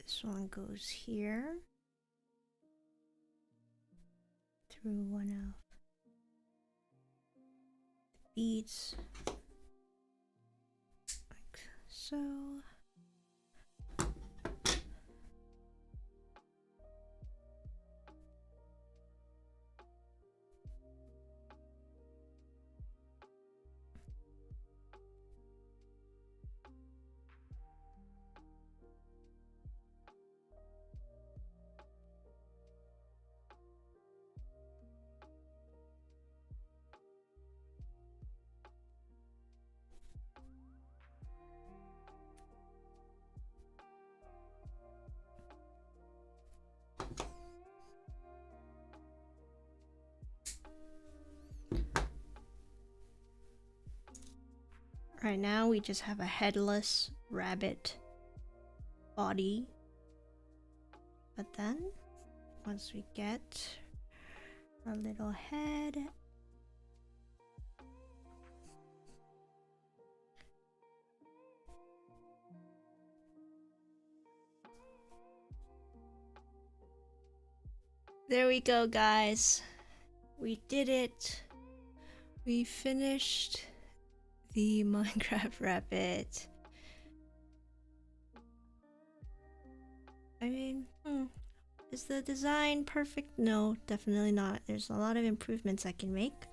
This one goes here through one of the beads, like so. Right now we just have a headless rabbit body, but then once we get our little head, there we go, guys. We did it. We finished the Minecraft rabbit. I mean, is the design perfect? No, definitely not. There's a lot of improvements I can make.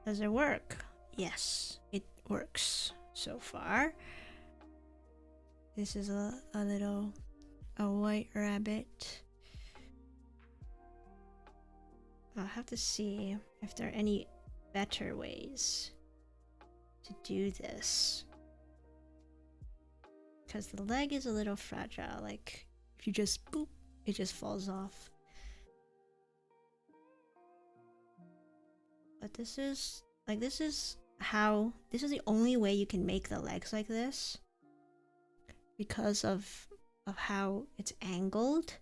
Does it work? Yes, it works so far. This is a white rabbit. I'll have to see if there are any better ways to do this, because the leg is a little fragile. Like if you just boop, it just falls off. But this is the only way you can make the legs like this, because of how it's angled.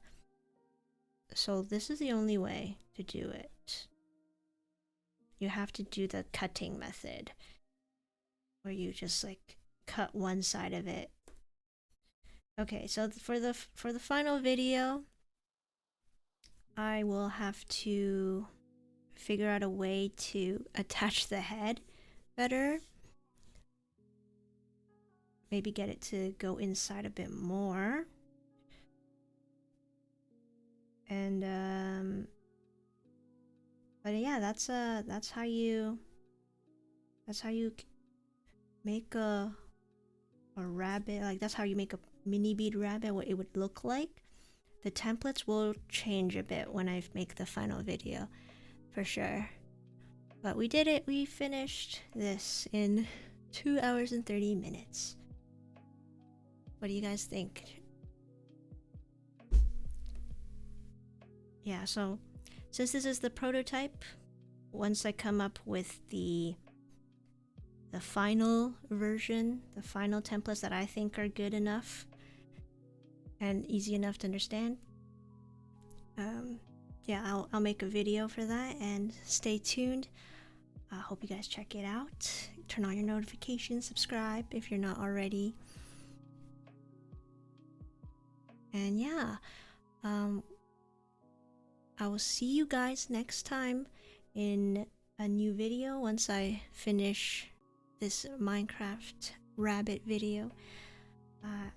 So this is the only way to do it. You have to do the cutting method, where you just like cut one side of it. Okay, so for the final video, I will have to figure out a way to attach the head better. Maybe get it to go inside a bit more. And but yeah, that's how you make a a rabbit, like that's how you make a mini bead rabbit, what it would look like. The templates will change a bit when I make the final video, for sure. But we did it, we finished this in 2 hours and 30 minutes. What do you guys think? Yeah, so since this is the prototype, once I come up with the final version, the final templates that I think are good enough and easy enough to understand, yeah, I'll make a video for that, and stay tuned. I hope you guys check it out. Turn on your notifications, subscribe if you're not already. And yeah, I will see you guys next time in a new video once I finish this Minecraft rabbit video.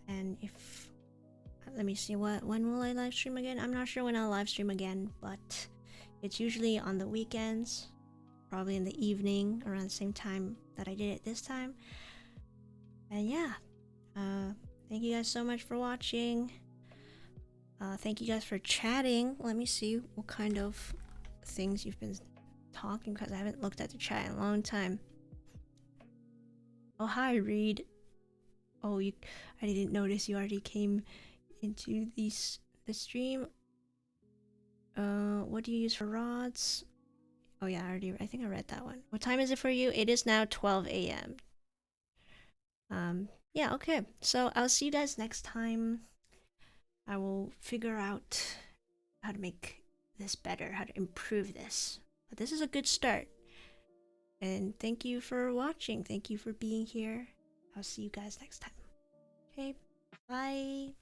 And if, let me see, when will I live stream again? I'm not sure when I'll live stream again, but it's usually on the weekends, probably in the evening around the same time that I did it this time. And yeah, thank you guys so much for watching. Thank you guys for chatting. Let me see what kind of things you've been talking, because I haven't looked at the chat in a long time. Oh, hi, Reed. Oh, I didn't notice you already came into the stream. What do you use for rods? Oh yeah, I think I read that one. What time is it for you? It is now 12 a.m. Yeah, okay. So I'll see you guys next time. I will figure out how to make this better, how to improve this. But this is a good start. And thank you for watching. Thank you for being here. I'll see you guys next time. Okay, bye.